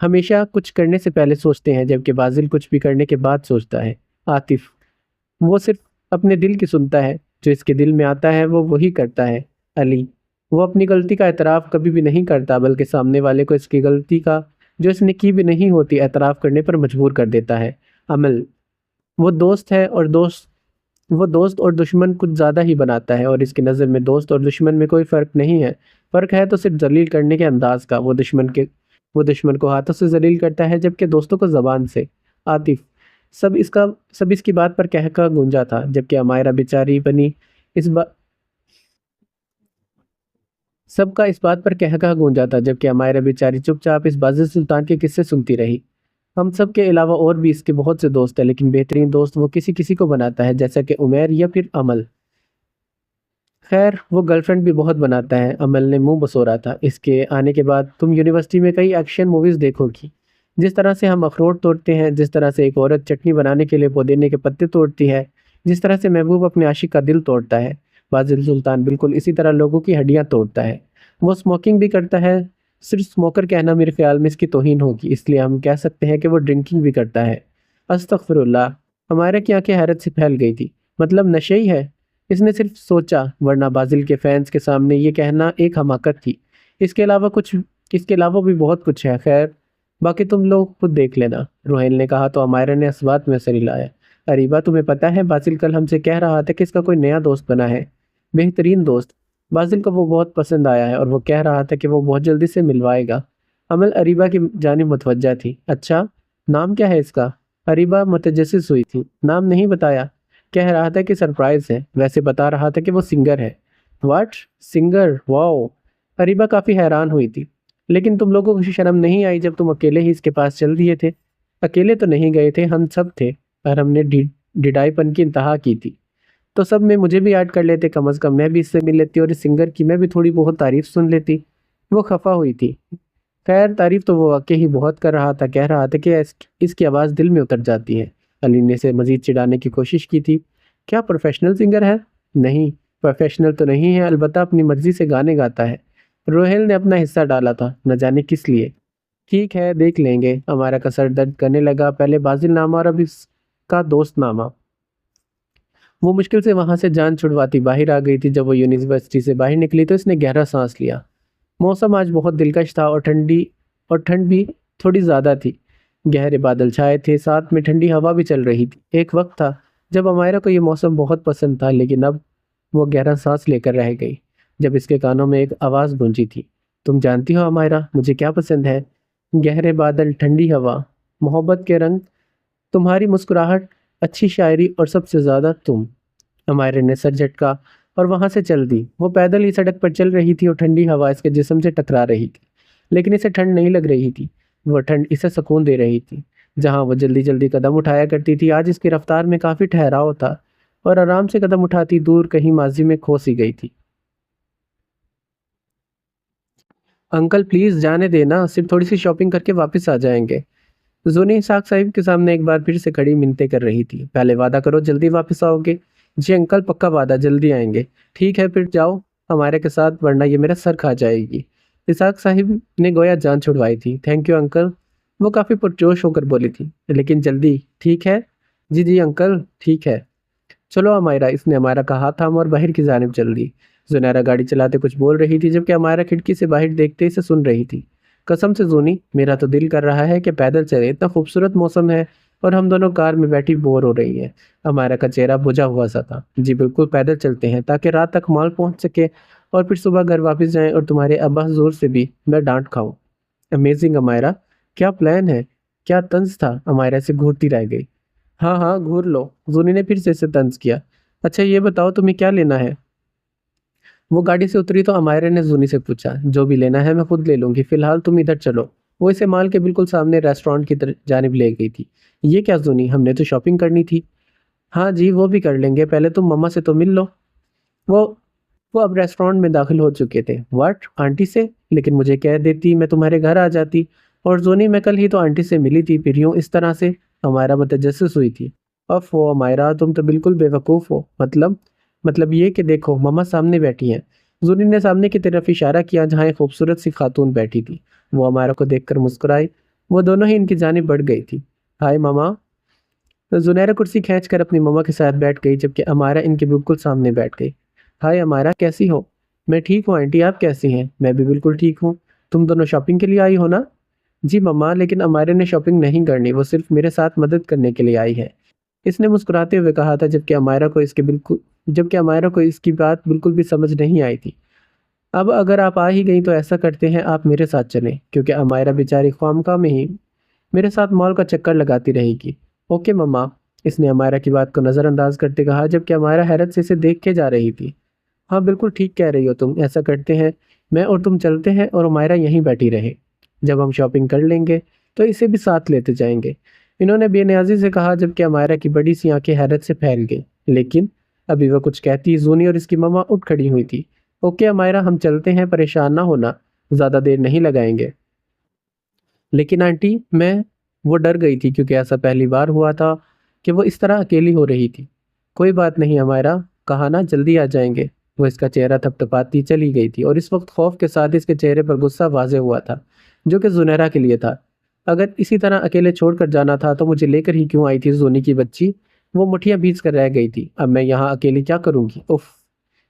हमेशा कुछ करने से पहले सोचते हैं, जबकि बाजिल कुछ भी करने के बाद सोचता है। आतिफ, वो सिर्फ अपने दिल की सुनता है, जो इसके दिल में आता है वो वही करता है। अली, वो अपनी गलती का एतराफ़ कभी भी नहीं करता, बल्कि सामने वाले को इसकी गलती का, जो इसने की भी नहीं होती, एतराफ़ करने पर मजबूर कर देता है। अमल, वो दोस्त है, और वो दोस्त और दुश्मन कुछ ज़्यादा ही बनाता है, और इसकी नज़र में दोस्त और दुश्मन में कोई फ़र्क नहीं है। फ़र्क है तो सिर्फ जलील करने के अंदाज का। वो दुश्मन को हाथों से जलील करता है, जबकि दोस्तों को ज़बान से। आतिफ, सब इसकी बात पर कहका गूंजा था, जबकि अमायरा बेचारी बनी इस बात सबका इस बात पर कहका गूंजा था, जबकि अमायरा बेचारी चुपचाप इस बाजिल सुल्तान के किस्से सुनती रही। हम सब के अलावा और भी इसके बहुत से दोस्त हैं, लेकिन बेहतरीन दोस्त वो किसी किसी को बनाता है, जैसा कि उमैर या फिर अमल। खैर, वो गर्लफ्रेंड भी बहुत बनाता है। अमल ने मुंह बसोरा था। इसके आने के बाद तुम यूनिवर्सिटी में कई एक्शन मूवीज़ देखोगी। जिस तरह से हम अखरोट तोड़ते हैं, जिस तरह से एक औरत चटनी बनाने के लिए पुदीने के पत्ते तोड़ती है, जिस तरह से महबूब अपने आशिक का दिल तोड़ता है, बाजिल सुल्तान बिल्कुल इसी तरह लोगों की हड्डियाँ तोड़ता है। वो स्मोकिंग भी करता है। सिर्फ स्मोकर कहना मेरे ख्याल में इसकी तौहीन होगी, इसलिए हम कह सकते हैं कि वो ड्रिंकिंग भी करता है। अस्तगफिरुल्लाह, हमारे की आंखें हैरत से फैल गई थी। मतलब नशे ही है? इसने सिर्फ सोचा, वरना बाजिल के फैंस के सामने ये कहना एक हमाकत थी। इसके अलावा कुछ इसके अलावा भी बहुत कुछ है। खैर, बाकी तुम लोग खुद देख लेना, रोहेल ने कहा तो अमायरा ने इस बात में सर हिलाया। अरीबा, तुम्हें पता है बाजिल कल हमसे कह रहा था कि इसका कोई नया दोस्त बना है, बेहतरीन दोस्त। बाजिल को वो बहुत पसंद आया है, और वो कह रहा था कि वो बहुत जल्दी से मिलवाएगा। अमल अरीबा की जानिब मुतवज्जा थी। अच्छा, नाम क्या है इसका? अरीबा मुतजस्सिस हुई थी। नाम नहीं बताया। कह रहा था कि सरप्राइज है, वैसे बता रहा था कि वो सिंगर है। व्हाट? सिंगर? वाओ! अरीबा काफ़ी हैरान हुई थी। लेकिन तुम लोगों को शर्म नहीं आई जब तुम अकेले ही इसके पास चल दिए थे? अकेले तो नहीं गए थे, हम सब थे। और हमने ढिढाईपन की इंतहा की थी। तो सब में मुझे भी ऐड कर लेते, कम अज़ कम मैं भी इससे मिल लेती और इस सिंगर की मैं भी थोड़ी बहुत तारीफ़ सुन लेती। वो खफ़ा हुई थी। खैर, तारीफ़ तो वो वाक़ई ही बहुत कर रहा था, कह रहा था कि इसकी आवाज़ दिल में उतर जाती है। अली ने इसे मज़ीद चिढ़ाने की कोशिश की थी। क्या प्रोफ़ेशनल सिंगर है? नहीं, प्रोफ़ेशनल तो नहीं है, अलबत्ता अपनी मर्ज़ी से गाने गाता है। रोहेल ने अपना हिस्सा डाला था, न जाने किस लिए। ठीक है, देख लेंगे। अमारा का सर दर्द करने लगा। पहले बाज़िलनामा और अब इसका दोस्तनामा। वो मुश्किल से वहाँ से जान छुड़वाती बाहर आ गई थी। जब वो यूनिवर्सिटी से बाहर निकली तो इसने गहरा सांस लिया। मौसम आज बहुत दिलकश था और ठंड भी थोड़ी ज़्यादा थी। गहरे बादल छाए थे, साथ में ठंडी हवा भी चल रही थी। एक वक्त था जब अमायरा को ये मौसम बहुत पसंद था, लेकिन अब वो गहरा सांस लेकर रह गई जब इसके कानों में एक आवाज़ गूंजी थी। तुम जानती हो अमायरा, मुझे क्या पसंद है? गहरे बादल, ठंडी हवा, मोहब्बत के रंग, तुम्हारी मुस्कुराहट, अच्छी शायरी और सबसे ज़्यादा तुम। अमायरा ने सर झटका और वहां से चल दी। वो पैदल ही सड़क पर चल रही थी और ठंडी हवा इसके जिस्म से टकरा रही थी, लेकिन इसे ठंड नहीं लग रही थी। वो ठंड इसे सुकून दे रही थी। जहां वो जल्दी जल्दी कदम उठाया करती थी, आज इसकी रफ्तार में काफ़ी ठहराव था और आराम से कदम उठाती दूर कहीं माजी में खो सी गई थी। अंकल प्लीज़ जाने देना, सिर्फ थोड़ी सी शॉपिंग करके वापस आ जाएंगे। जूनी इसाक साहिब के सामने एक बार फिर से खड़ी मिन्नतें कर रही थी। पहले वादा करो जल्दी वापस आओगे। जी अंकल, पक्का वादा, जल्दी आएंगे। ठीक है फिर जाओ हमारे के साथ, वरना ये मेरा सर खा जाएगी। इसाक साहिब ने गोया जान छुड़वाई थी। थैंक यू अंकल, वो काफ़ी पुरजोश होकर बोली थी। लेकिन जल्दी, ठीक है? जी जी अंकल, ठीक है। चलो अमायरा, इसने अमायरा का हाथ थामा और बाहर की जानिब चल दी। जुनैरा गाड़ी चलाते कुछ बोल रही थी, जबकि अमायरा खिड़की से बाहर देखते इसे सुन रही थी। कसम से जूनी, मेरा तो दिल कर रहा है कि पैदल चले, इतना खूबसूरत मौसम है और हम दोनों कार में बैठी बोर हो रही हैं। अमायरा का चेहरा बुझा हुआ सा था। जी बिल्कुल, पैदल चलते हैं ताकि रात तक मॉल पहुंच सके और फिर सुबह घर वापस जाएं और तुम्हारे अब्बा हुजूर से भी मैं डांट खाऊं। अमेजिंग अमायरा, क्या प्लान है? क्या तंज था? अमायरा से घूरती रह गई। हाँ हाँ, घूर लो। जूनी ने फिर से इसे तंज किया। अच्छा ये बताओ तुम्हें क्या लेना है? वो गाड़ी से उतरी तो अमायरा ने जूनी से पूछा। जो भी लेना है मैं खुद ले लूंगी, फिलहाल तुम इधर चलो। वो इसे माल के बिल्कुल सामने रेस्टोरेंट की तरफ जानिब ले गई थी। ये क्या जूनी, हमने तो शॉपिंग करनी थी। हाँ जी, वो भी कर लेंगे, पहले तुम मम्मा से तो मिल लो। वो वो अब रेस्टोरेंट में दाखिल हो चुके थे। व्हाट, आंटी से? लेकिन मुझे कह देती, मैं तुम्हारे घर आ जाती। और जोनी, मैं कल ही तो आंटी से मिली थी, फिर यूं इस तरह से? हमारा मुतजस्सिस हुई थी। अफ वो मायरा, तुम तो बिल्कुल बेवकूफ़ हो। मतलब ये कि देखो मम्मा सामने बैठी हैं। जोनी ने सामने की तरफ इशारा किया जहाँ एक खूबसूरत सी खातून बैठी थी। वो हमारा को देखकर मुस्कुराई। वो दोनों ही इनकी जानिब बढ़ गई थी। हाय मामा। तो जुनैरा कुर्सी खींचकर अपनी मम्मा के साथ बैठ गई, जबकि अमारा इनके बिल्कुल सामने बैठ गई। हाय अमारा, कैसी हो? मैं ठीक हूँ आंटी, आप कैसी हैं? मैं भी बिल्कुल ठीक हूँ। तुम दोनों शॉपिंग के लिए आई हो ना? जी मम्मा, लेकिन अमारा ने शॉपिंग नहीं करनी, वो सिर्फ मेरे साथ मदद करने के लिए आई है। इसने मुस्कुराते हुए कहा था, जबकि अमायरा को इसकी बात बिल्कुल भी समझ नहीं आई थी। अब अगर आप आ ही गई तो ऐसा करते हैं, आप मेरे साथ चलें, क्योंकि अमायरा बेचारी ख्वामखा में ही मेरे साथ मॉल का चक्कर लगाती रहेगी। ओके मम्मा, इसने अमायरा की बात को नज़रअंदाज करते कहा, जबकि अमायरा हैरत से इसे देख के जा रही थी। हाँ बिल्कुल ठीक कह रही हो तुम, ऐसा करते हैं, मैं और तुम चलते हैं और अमायरा यहीं बैठी रहे। जब हम शॉपिंग कर लेंगे तो इसे भी साथ लेते जाएंगे। इन्होंने बेनियाजी से कहा, जबकि अमायरा की बड़ी सी आंखें हैरत से फैल गई। लेकिन अभी वह कुछ कहती, जूनी और इसकी मम्मा उठ खड़ी हुई थी। ओके अमायरा, हम चलते हैं, परेशान ना होना, ज़्यादा देर नहीं लगाएंगे। लेकिन आंटी मैं, वो डर गई थी क्योंकि ऐसा पहली बार हुआ था कि वो इस तरह अकेली हो रही थी। कोई बात नहीं हमारा, कहा ना जल्दी आ जाएंगे। वो इसका चेहरा थपथपाती चली गई थी और इस वक्त खौफ के साथ इसके चेहरे पर गुस्सा वाज़े हुआ था, जो कि जुनैरा के लिए था। अगर इसी तरह अकेले छोड़कर जाना था तो मुझे लेकर ही क्यों आई थी जोनी की बच्ची? वो मुठियाँ भींच कर रह गई थी। अब मैं यहाँ अकेली क्या करूँगी? उफ,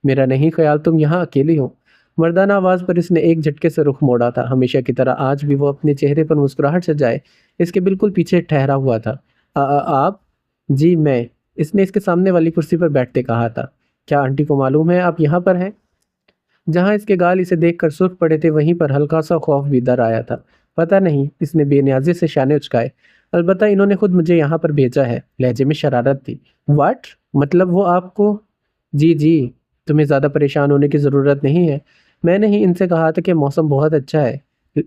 मेरा नहीं ख्याल तुम यहाँ अकेली हो। मर्दाना आवाज़ पर इसने एक झटके से रुख मोड़ा था। हमेशा की तरह आज भी वो अपने चेहरे पर मुस्कुराहट सजाए इसके बिल्कुल पीछे ठहरा हुआ था। आप? जी मैं, इसने इसके सामने वाली कुर्सी पर बैठते कहा था। क्या आंटी को मालूम है आप यहाँ पर हैं? जहाँ इसके गाल इसे देखकर सुर्ख पड़े थे, वहीं पर हल्का सा खौफ भी दर आया था। पता नहीं, इसने बेनियाजी से शाने उचकाए। अलबत्ता इन्होंने खुद मुझे यहाँ पर भेजा है। लहजे में शरारत थी। वाट? मतलब वो आपको? जी जी, तुम्हें ज़्यादा परेशान होने की ज़रूरत नहीं है। मैंने ही इनसे कहा था कि मौसम बहुत अच्छा है, ल-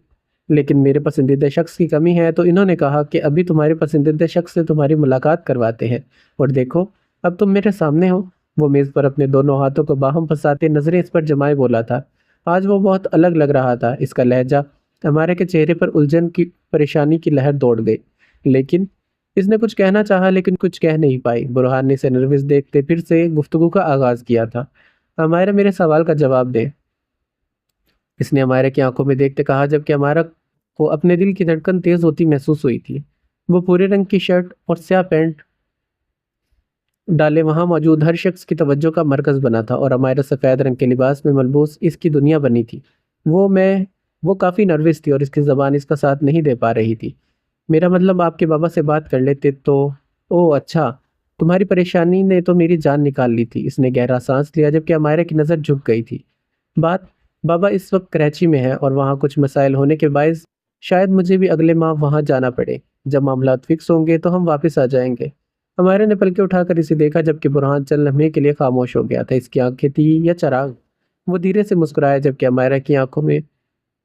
लेकिन मेरे पसंदीदा शख्स की कमी है, तो इन्होंने कहा कि अभी तुम्हारे पसंदीदा शख्स से तुम्हारी मुलाकात करवाते हैं। और देखो, अब तुम मेरे सामने हो। वो मेज़ पर अपने दोनों हाथों को बाहम फंसाते नजरें इस पर जमाए बोला था। आज वो बहुत अलग लग रहा था। इसका लहजा हमारे के चेहरे पर उलझन की परेशानी की लहर दौड़ गई। लेकिन इसने कुछ कहना चाहा, लेकिन कुछ कह नहीं पाई। बुरहान ने इसे नर्वस देखते फिर से गुफ्तगू का आगाज किया था। हमारा मेरे सवाल का जवाब दे, इसने हमारे की आंखों में देखते कहा, जबकि हमारा को अपने दिल की धड़कन तेज होती महसूस हुई थी। वो भूरे रंग की शर्ट और स्याह पैंट डाले वहां मौजूद हर शख्स की तवज्जो का मरकज बना था, और हमारा सफ़ेद रंग के लिबास में मलबूस इसकी दुनिया बनी थी। वो मैं वो काफ़ी नर्वस थी और इसकी ज़बान इसका साथ नहीं दे पा रही थी। मेरा मतलब आपके बाबा से बात कर लेते तो। ओह अच्छा, तुम्हारी परेशानी ने तो मेरी जान निकाल ली थी। इसने गहरा सांस लिया, जबकि हमारे की नज़र झुक गई थी। बात, बाबा इस वक्त कराची में है और वहाँ कुछ मसाइल होने के बायस शायद मुझे भी अगले माह वहाँ जाना पड़े। जब मामला फिक्स होंगे तो हम वापस आ जाएंगे। हमारे ने पलके उठाकर इसे देखा, जबकि बुरहान चंद लम्हे के लिए खामोश हो गया था। इसकी आंखें थी या चराग? वो धीरे से मुस्कुराया, जबकि हमारा की आंखों में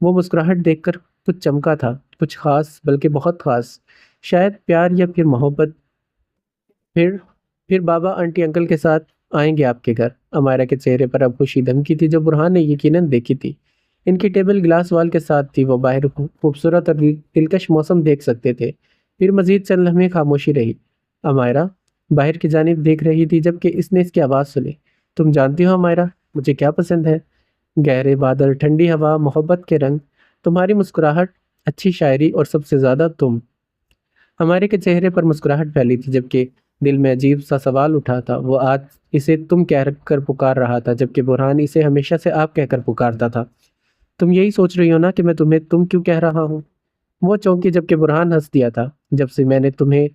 वो मुस्कुराहट देखकर कुछ चमका था, कुछ खास, बल्कि बहुत खास। शायद प्यार या फिर मोहब्बत। फिर फिर बाबा आंटी अंकल के साथ आएंगे आपके घर। अमायरा के चेहरे पर अब खुशी धमकी थी, जो बुरहान ने यकीनन देखी थी। इनकी टेबल ग्लास वाल के साथ थी। वो बाहर खूबसूरत और दिलकश मौसम देख सकते थे। फिर मजीद चंद लम्हे खामोशी रही। अमायरा बाहर की जानिब देख रही थी, जबकि इसने इसकी आवाज़ सुनी। तुम जानती हो अमायरा, मुझे क्या पसंद है? गहरे बादल, ठंडी हवा, मोहब्बत के रंग, तुम्हारी मुस्कुराहट, अच्छी शायरी और सबसे ज़्यादा तुम। हमारे के चेहरे पर मुस्कुराहट फैली थी, जबकि दिल में अजीब सा सवाल उठा था। वो आज इसे तुम कह कर पुकार रहा था, जबकि बुरहान इसे हमेशा से आप कहकर पुकारता था। तुम यही सोच रही हो ना कि मैं तुम्हें तुम क्यों कह रहा हूँ? वो चौंकी, जबकि बुरहान हंस दिया था। जब से मैंने तुम्हें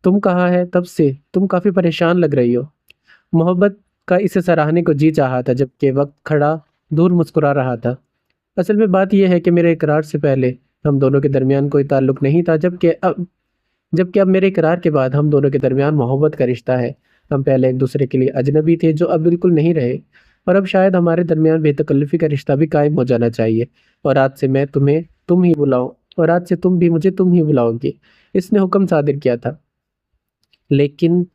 तुम कहा है, तब से तुम काफ़ी परेशान लग रही हो। मोहब्बत का इसे सराहने को जी चाहा था, जबकि वक्त खड़ा दूर मुस्कुरा रहा था। असल में बात यह है कि मेरे इकरार से पहले हम दोनों के दरमियान कोई ताल्लुक नहीं था, जबकि अब मेरे इकरार के बाद हम दोनों के दरमियान मोहब्बत का रिश्ता है। हम पहले एक दूसरे के लिए अजनबी थे, जो अब बिल्कुल नहीं रहे। और अब शायद हमारे दरमियान बेतकल्लुफ़ी का रिश्ता भी कायम हो जाना चाहिए। और आज से मैं तुम्हें तुम ही बुलाऊं, और आज से तुम भी मुझे तुम ही बुलाओगी। इसने हुक्म सादिर किया था। लेकिन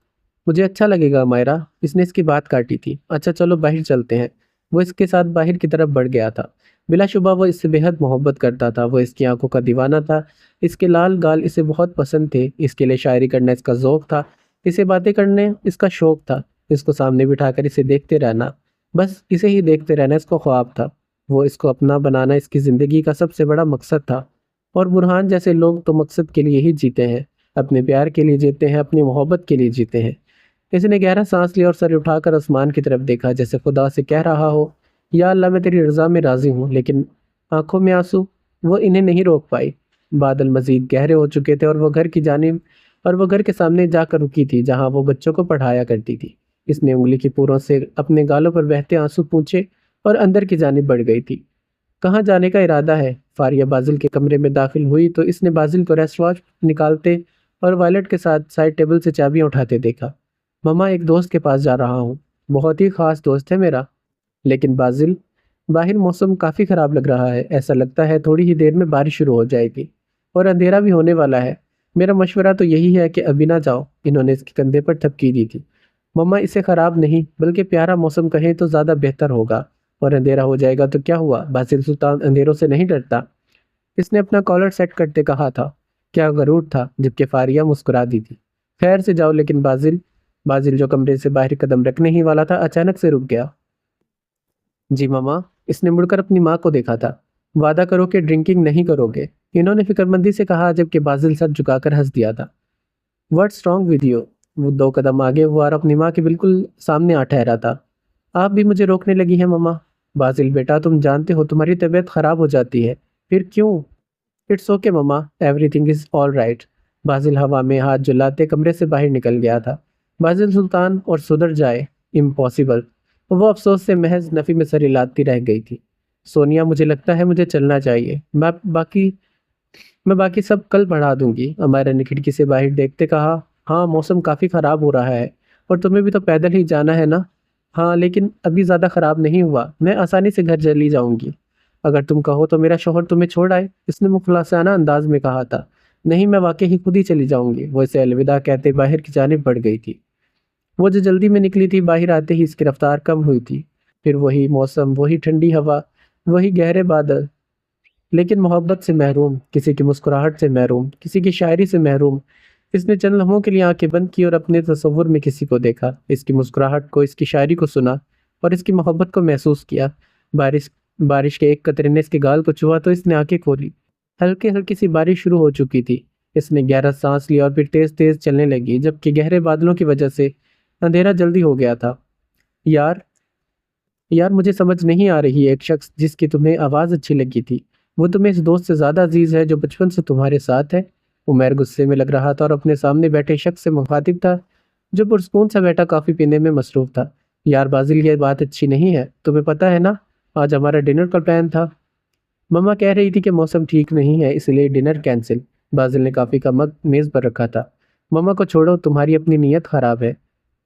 मुझे अच्छा लगेगा मायरा, इसने इसकी बात काटी थी। अच्छा चलो बाहर चलते हैं। वो इसके साथ बाहर की तरफ बढ़ गया था। बिलाशुबा वो इससे बेहद मोहब्बत करता था। वो इसकी आंखों का दीवाना था। इसके लाल गाल इसे बहुत पसंद थे। इसके लिए शायरी करना इसका ज़ौक था। इसे बातें करने इसका शौक था। इसको सामने बिठाकर इसे देखते रहना, बस इसे ही देखते रहना इसको ख्वाब था। वो इसको अपना बनाना इसकी ज़िंदगी का सबसे बड़ा मकसद था। और बुरहान जैसे लोग तो मकसद के लिए ही जीते हैं, अपने प्यार के लिए जीते हैं, अपनी मोहब्बत के लिए जीते हैं। किसी ने गहरा सांस लिया और सर उठाकर आसमान की तरफ देखा, जैसे खुदा से कह रहा हो, या अल्लाह मैं तेरी रज़ा में राज़ी हूँ। लेकिन आंखों में आंसू, वो इन्हें नहीं रोक पाई। बादल मजीद गहरे हो चुके थे, और वो घर के सामने जाकर रुकी थी, जहाँ वो बच्चों को पढ़ाया करती थी। इसने उंगली की पूरों से अपने गालों पर बहते आंसू पूछे और अंदर की जानिब बढ़ गई थी। कहाँ जाने का इरादा है? फारिया बाजिल के कमरे में दाखिल हुई तो इसने बाजिल को रेस्टवॉच निकालते और वायलट के साथ साइड टेबल से चाबियां उठाते देखा। मम्मा, एक दोस्त के पास जा रहा हूँ, बहुत ही खास दोस्त है मेरा। लेकिन बाजिल, बाहर मौसम काफ़ी ख़राब लग रहा है। ऐसा लगता है थोड़ी ही देर में बारिश शुरू हो जाएगी, और अंधेरा भी होने वाला है। मेरा मशवरा तो यही है कि अभी ना जाओ। इन्होंने इसके कंधे पर थपकी दी थी। मम्मा, इसे ख़राब नहीं बल्कि प्यारा मौसम कहें तो ज़्यादा बेहतर होगा। और अंधेरा हो जाएगा तो क्या हुआ? बासिल सुल्तान अंधेरों से नहीं डरता। इसने अपना कॉलर सेट करते कहा था। क्या गरूर था, जबकि फारिया मुस्कुरा दी थी। खैर से जाओ। लेकिन बाजिल बाजिल जो कमरे से बाहर कदम रखने ही वाला था, अचानक से रुक गया। जी मामा, इसने मुड़कर अपनी माँ को देखा था। वादा करो कि ड्रिंकिंग नहीं करोगे, इन्होंने फिक्रमंदी से कहा, जबकि बाजिल सर झुकाकर हंस दिया था। What's wrong with you? वो दो कदम आगे हुआ और अपनी माँ के बिल्कुल सामने आ ठहरा था। आप भी मुझे रोकने लगी हैं मम्मा। बाजिल बेटा, तुम जानते हो तुम्हारी तबीयत खराब हो जाती है। फिर क्यों? It's okay mama, everything is all right. बाजिल हवा में हाथ झुलाते कमरे से बाहर निकल गया था। बाजिल सुल्तान और सुधर जाए, इम्पॉसिबल। वो अफसोस से महज नफ़ी में सर हिलाती रह गई थी। सोनिया, मुझे लगता है मुझे चलना चाहिए। मैं बाकी मैं बाकी सब कल बढ़ा दूंगी, अमायरा ने खिड़की से बाहर देखते कहा। हाँ, मौसम काफ़ी ख़राब हो रहा है और तुम्हें भी तो पैदल ही जाना है ना। हाँ, लेकिन अभी ज़्यादा ख़राब नहीं हुआ, मैं आसानी से घर चली जाऊंगी। अगर तुम कहो तो मेरा शौहर तुम्हें छोड़ आए, इसने मुखलासाना अंदाज में कहा था। नहीं, मैं वाकई ही खुद ही चली जाऊंगी, वो इसे अलविदा कहते बाहर की जानिब बढ़ गई थी। वो जो जल्दी में निकली थी, बाहर आते ही इसकी रफ्तार कम हुई थी। फिर वही मौसम, वही ठंडी हवा, वही गहरे बादल, लेकिन मोहब्बत से महरूम, किसी की मुस्कुराहट से महरूम, किसी की शायरी से महरूम। इसने चंद लम्हों के लिए आंखें बंद की और अपने तसव्वुर में किसी को देखा, इसकी मुस्कुराहट को, इसकी शायरी को सुना और इसकी मोहब्बत को महसूस किया। बारिश बारिश के एक कतरे ने इसके गाल को छुआ तो इसने आंखें खोली। हल्की हल्की सी बारिश शुरू हो चुकी थी। इसने गहरा सांस लिया और फिर तेज तेज चलने लगी, जबकि गहरे बादलों की वजह से अंधेरा जल्दी हो गया था। यार यार, मुझे समझ नहीं आ रही, एक शख्स जिसकी तुम्हें आवाज़ अच्छी लगी थी, वो तुम्हें इस दोस्त से ज़्यादा अजीज़ है जो बचपन से तुम्हारे साथ है। उमर गुस्से में लग रहा था और अपने सामने बैठे शख्स से मुखातिब था, जो पुरस्कून सा बैठा कॉफ़ी पीने में मसरूफ़ था। यार बाजिल, ये बात अच्छी नहीं है, तुम्हें पता है ना, आज हमारा डिनर का प्लान था। मम्मा कह रही थी कि मौसम ठीक नहीं है, इसलिए डिनर कैंसिल। बाजिल ने कॉफ़ी का मग मेज़ पर रखा था। मम्मा को छोड़ो, तुम्हारी अपनी नीयत ख़राब है।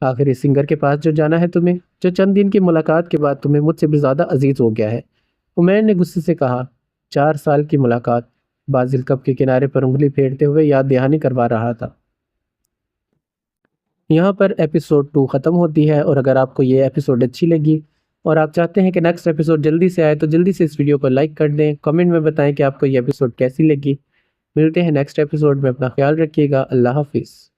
आखिर इस सिंगर के पास जो जाना है तुम्हें, जो चंद दिन की मुलाकात के बाद तुम्हें मुझसे भी ज़्यादा अजीज हो गया है। उमैर ने गुस्से से कहा। 4 साल की मुलाकात। बाजिल कप के किनारे पर उंगली फेरते हुए याद दहानी करवा रहा था। यहाँ पर एपिसोड 2 ख़त्म होती है, और अगर आपको ये एपिसोड अच्छी लगी और आप चाहते हैं कि नेक्स्ट एपिसोड जल्दी से आए, तो जल्दी से इस वीडियो को लाइक कर दें, कमेंट में बताएं कि आपको ये एपिसोड कैसी लगी। मिलते हैं नेक्स्ट एपिसोड में, अपना ख्याल रखिएगा। अल्लाह हाफिज़।